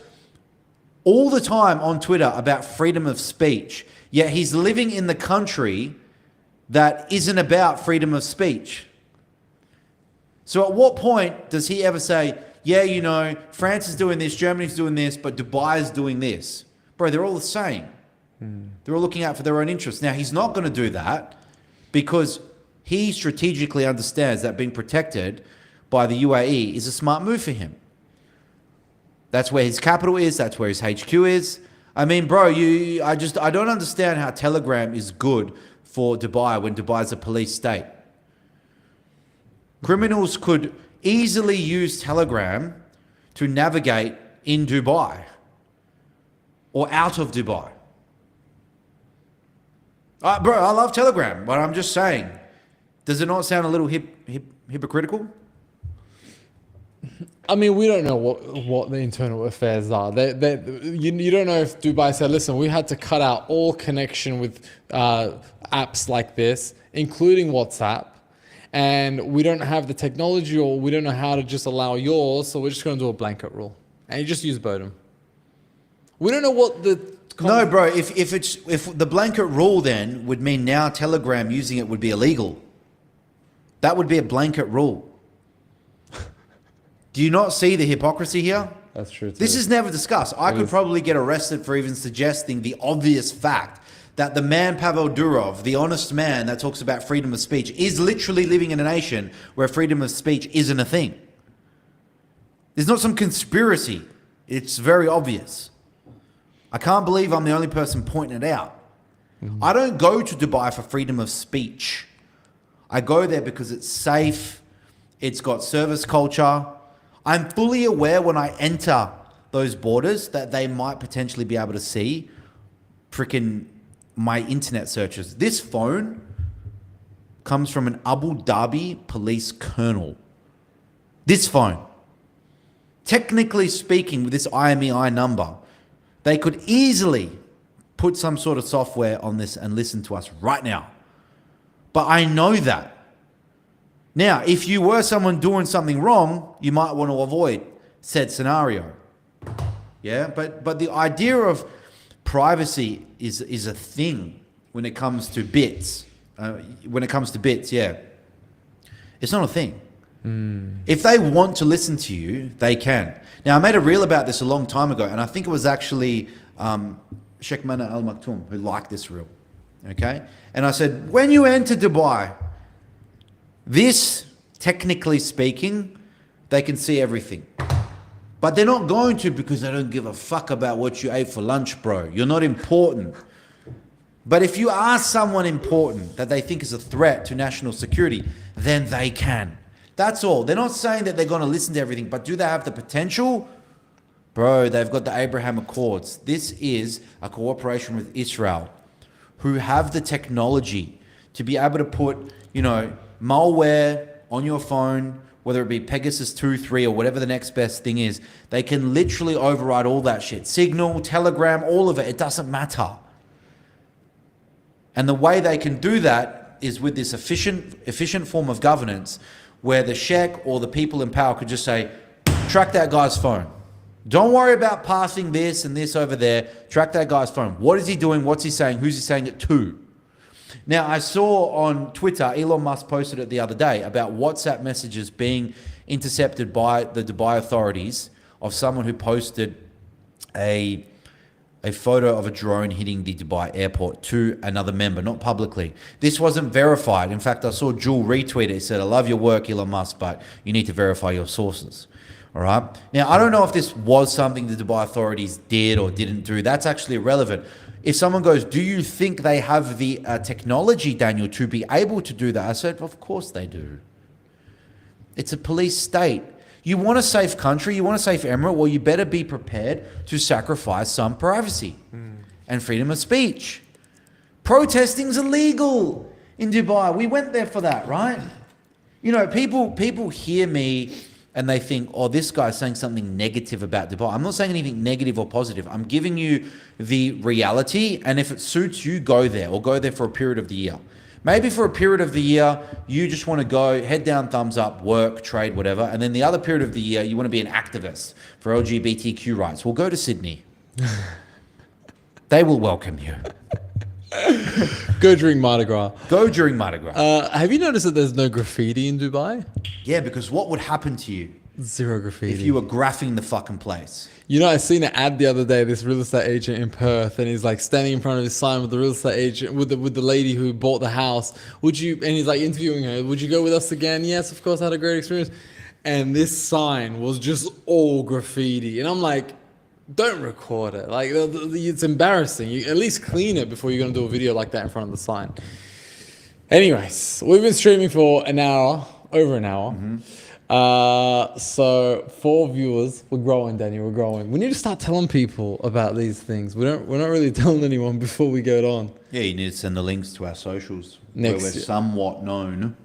all the time on Twitter about freedom of speech, yet he's living in the country that isn't about freedom of speech. So at what point does he ever say, yeah, you know, France is doing this, Germany's doing this, but Dubai is doing this? Bro, they're all the same. They're all looking out for their own interests. Now, he's not going to do that because he strategically understands that being protected by the UAE is a smart move for him. That's where his capital is. That's where his HQ is. I mean, bro, I don't understand how Telegram is good for Dubai when Dubai is a police state. Criminals could easily use Telegram to navigate in Dubai or out of Dubai. Bro, I love Telegram, but I'm just saying, does it not sound a little hypocritical? I mean, we don't know what the internal affairs are. You don't know if Dubai said, listen, we had to cut out all connection with apps like this, including WhatsApp, and we don't have the technology or we don't know how to just allow yours, so we're just going to do a blanket rule. And you just use Bodum. We don't know what the... No, bro, if the blanket rule then would mean now Telegram using it would be illegal. That would be a blanket rule. Do you not see the hypocrisy here? That's true too. This is never discussed. I could probably get arrested for even suggesting the obvious fact that the man Pavel Durov, the honest man that talks about freedom of speech, is literally living in a nation where freedom of speech isn't a thing. There's not some conspiracy. It's very obvious. I can't believe I'm the only person pointing it out. I don't go to Dubai for freedom of speech. I go there because it's safe. It's got service culture. I'm fully aware when I enter those borders that they might potentially be able to see freaking my internet searches. This phone comes from an Abu Dhabi police colonel. This phone. Technically speaking, with this IMEI number, they could easily put some sort of software on this and listen to us right now. But I know that. Now, if you were someone doing something wrong, you might want to avoid said scenario. Yeah, but the idea of privacy is a thing when it comes to bits. Yeah. It's not a thing. If they want to listen to you, they can. Now, I made a reel about this a long time ago, and I think it was actually Sheikh Mana Al Maktoum who liked this reel. Okay? And I said, when you enter Dubai, this, technically speaking, they can see everything. But they're not going to because they don't give a fuck about what you ate for lunch, bro. You're not important. But if you are someone important that they think is a threat to national security, then they can. That's all. They're not saying that they're going to listen to everything, but do they have the potential? Bro, they've got the Abraham Accords. This is a cooperation with Israel who have the technology to be able to put, malware on your phone, whether it be Pegasus 2, 3, or whatever the next best thing is. They can literally override all that shit. Signal, Telegram, all of it. It doesn't matter. And the way they can do that is with this efficient form of governance where the sheikh or the people in power could just say, track that guy's phone. Don't worry about passing this and this over there. Track that guy's phone. What is he doing? What's he saying? Who's he saying it to? Now, I saw on Twitter, Elon Musk posted it the other day about WhatsApp messages being intercepted by the Dubai authorities of someone who posted a photo of a drone hitting the Dubai airport to another member, not publicly. This wasn't verified. In fact, I saw Jewel retweet it. It said, I love your work, Elon Musk, but you need to verify your sources. All right. Now, I don't know if this was something the Dubai authorities did or didn't do. That's actually irrelevant. If someone goes, do you think they have the technology, Daniel, to be able to do that? I said, of course they do. It's a police state. You want a safe country, you want a safe emirate, well, you better be prepared to sacrifice some privacy and freedom of speech. Protesting's illegal in Dubai. We went there for that, right? People hear me and they think, oh, this guy's saying something negative about Dubai. I'm not saying anything negative or positive. I'm giving you the reality, and if it suits you, go there or go there for a period of the year. Maybe for a period of the year, you just want to go head down, thumbs up, work, trade, whatever. And then the other period of the year, you want to be an activist for LGBTQ rights. Well, go to Sydney. They will welcome you. Go during Mardi Gras. Go during Mardi Gras. Have you noticed that there's no graffiti in Dubai? Yeah, because what would happen to you Zero graffiti. if you were graphing the fucking place? You know, I seen an ad the other day, this real estate agent in Perth, and he's like standing in front of his sign with the real estate agent, with the lady who bought the house. Would you, and he's like interviewing her, would you go with us again? Yes, of course, I had a great experience. And this sign was just all graffiti. And I'm like, don't record it. Like, it's embarrassing. You at least clean it before you're going to do a video like that in front of the sign. Anyways, we've been streaming for an hour, over an hour. So 4 viewers, we're growing, Danny, we're growing. We need to start telling people about these things. We're not really telling anyone before we get on. Yeah, you need to send the links to our socials Next where we're year. somewhat known.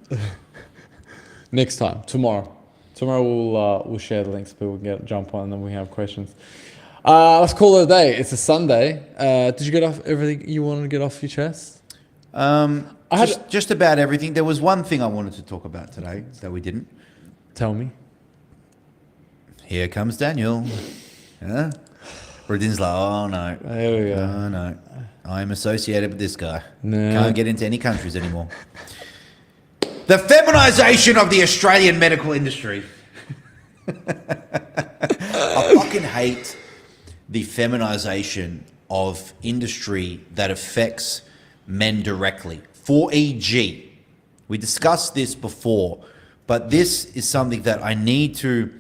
Next time, tomorrow. Tomorrow we'll share the links so people can jump on and then we have questions. Let's call it a day. It's a Sunday. Did you get off everything you wanted to get off your chest? Just about everything. There was one thing I wanted to talk about today that we didn't. Tell me. Here comes Daniel. Yeah. Rudin's like, oh no. There we go. Oh no. I'm associated with this guy. No. Can't get into any countries anymore. The feminisation of the Australian medical industry. I fucking hate the feminisation of industry that affects men directly. For e.g., we discussed this before, but this is something that I need to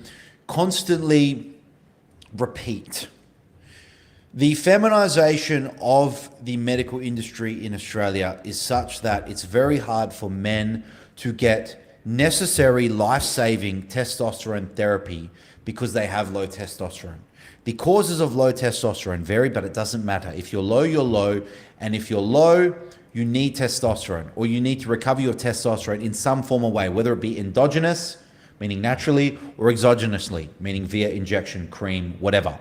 constantly repeat. The feminisation of the medical industry in Australia is such that it's very hard for men to get necessary life-saving testosterone therapy because they have low testosterone. The causes of low testosterone vary, but it doesn't matter. If you're low, you're low. And if you're low, you need testosterone, or you need to recover your testosterone in some form or way, whether it be endogenous, meaning naturally, or exogenously, meaning via injection, cream, whatever.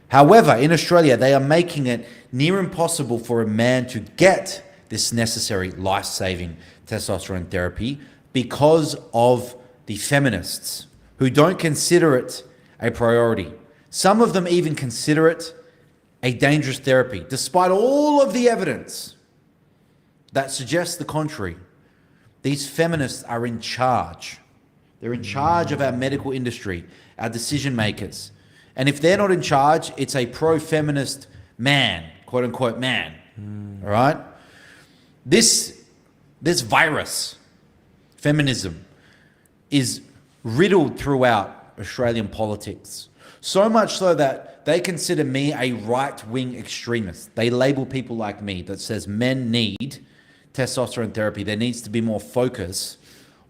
However, in Australia, they are making it near impossible for a man to get this necessary life-saving testosterone therapy because of the feminists who don't consider it a priority. Some of them even consider it a dangerous therapy, despite all of the evidence that suggests the contrary. These feminists are in charge. They're in charge of our medical industry, our decision makers. And if they're not in charge, it's a pro-feminist man, quote unquote man. All right? This virus, feminism, is riddled throughout Australian politics. So much so that they consider me a right-wing extremist. They label people like me that says men need testosterone therapy. There needs to be more focus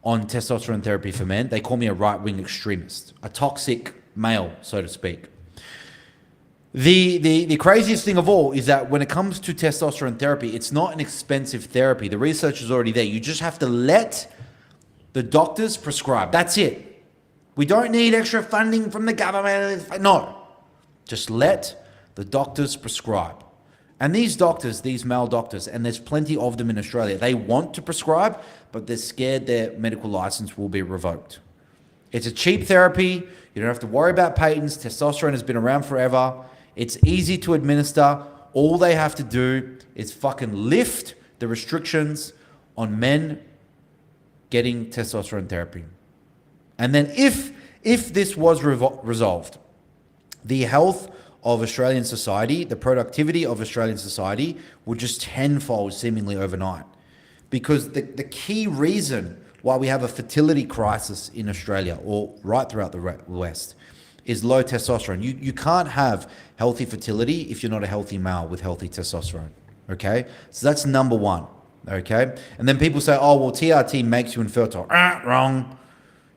on testosterone therapy for men. They call me a right-wing extremist, a toxic male, so to speak. The craziest thing of all is that when it comes to testosterone therapy, it's not an expensive therapy. The research is already there. You just have to let the doctors prescribe. That's it. We don't need extra funding from the government. No. Just let the doctors prescribe. And these doctors, these male doctors, and there's plenty of them in Australia, they want to prescribe, but they're scared their medical license will be revoked. It's a cheap therapy. You don't have to worry about patents. Testosterone has been around forever. It's easy to administer. All they have to do is fucking lift the restrictions on men getting testosterone therapy. And then if this was resolved, the health of Australian society, the productivity of Australian society would just tenfold seemingly overnight. Because the key reason why we have a fertility crisis in Australia, or right throughout the West, is low testosterone. You can't have healthy fertility if you're not a healthy male with healthy testosterone, okay? So that's number one, okay? And then people say, oh, well, TRT makes you infertile. Wrong.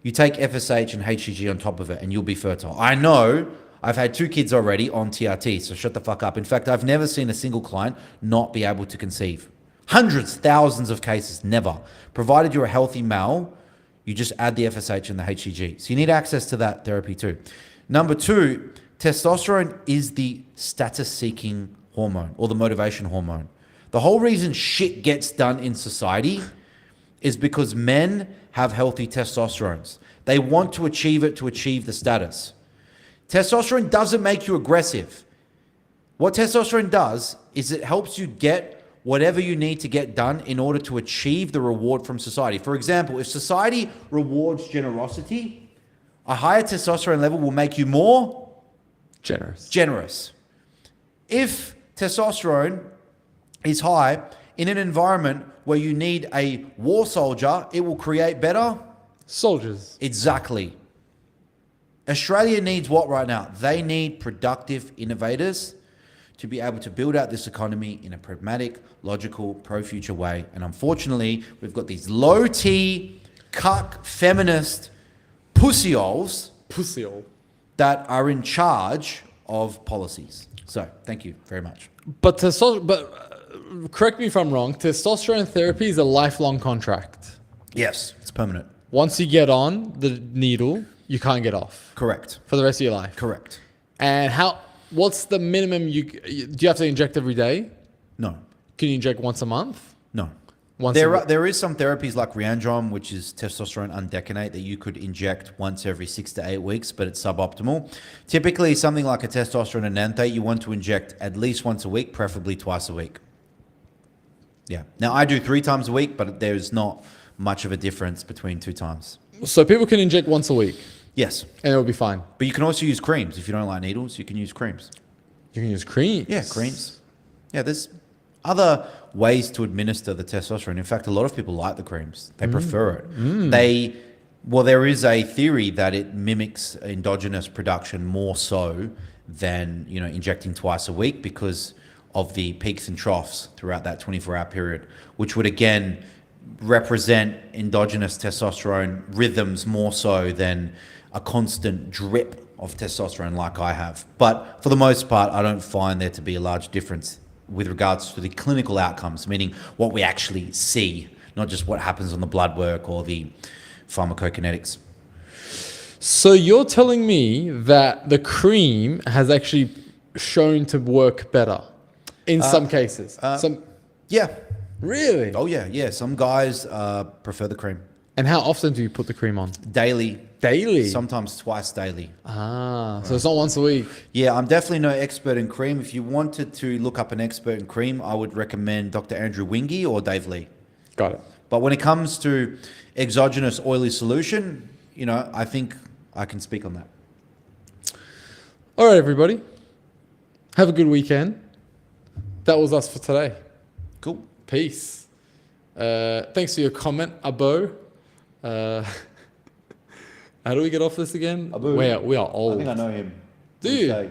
You take FSH and HCG on top of it and you'll be fertile. I know. I've had 2 kids already on TRT, so shut the fuck up. In fact, I've never seen a single client not be able to conceive. Hundreds, thousands of cases, never. Provided you're a healthy male, you just add the FSH and the HCG. So you need access to that therapy too. Number 2, testosterone is the status-seeking hormone or the motivation hormone. The whole reason shit gets done in society is because men have healthy testosterones. They want to achieve it to achieve the status. Testosterone doesn't make you aggressive. What testosterone does is it helps you get whatever you need to get done in order to achieve the reward from society. For example, if society rewards generosity, a higher testosterone level will make you more generous. If testosterone is high in an environment where you need a war soldier, it will create better soldiers. Exactly. Australia needs what right now? They need productive innovators to be able to build out this economy in a pragmatic, logical, pro-future way. And unfortunately, we've got these low-T, cuck, feminist pussy-holes that are in charge of policies. So, thank you very much. But correct me if I'm wrong, testosterone therapy is a lifelong contract. Yes, it's permanent. Once you get on the needle, you can't get off. Correct. For the rest of your life. Correct. And what's the minimum do you have to inject every day? No. Can you inject once a month? No. Once There is some therapies like Reandron, which is testosterone undecanate, that you could inject once every 6 to 8 weeks, but it's suboptimal. Typically, something like a testosterone enanthate, you want to inject at least once a week, preferably twice a week. Yeah. Now, I do 3 times a week, but there's not much of a difference between 2 times. So people can inject once a week? Yes. And it will be fine? But you can also use creams. If you don't like needles, you can use creams. You can use creams? Yeah, creams. Yeah, there's other ways to administer the testosterone. In fact, a lot of people like the creams. They prefer it. There is a theory that it mimics endogenous production more so than, injecting twice a week because of the peaks and troughs throughout that 24-hour period, which would again represent endogenous testosterone rhythms more so than a constant drip of testosterone like I have. But for the most part, I don't find there to be a large difference with regards to the clinical outcomes, meaning what we actually see, not just what happens on the blood work or the pharmacokinetics. So you're telling me that the cream has actually shown to work better in some cases? Yeah. Really? Oh, yeah. Some guys prefer the cream. And how often do you put the cream on? Daily. Daily? Sometimes twice daily. So it's not once a week. Yeah, I'm definitely no expert in cream. If you wanted to look up an expert in cream, I would recommend Dr. Andrew Wingy or Dave Lee. Got it. But when it comes to exogenous oily solution, I think I can speak on that. All right, everybody. Have a good weekend. That was us for today. Cool. Peace. Thanks for your comment, Abo. How do we get off this again? Abu. We are old. I think I know him. Do you?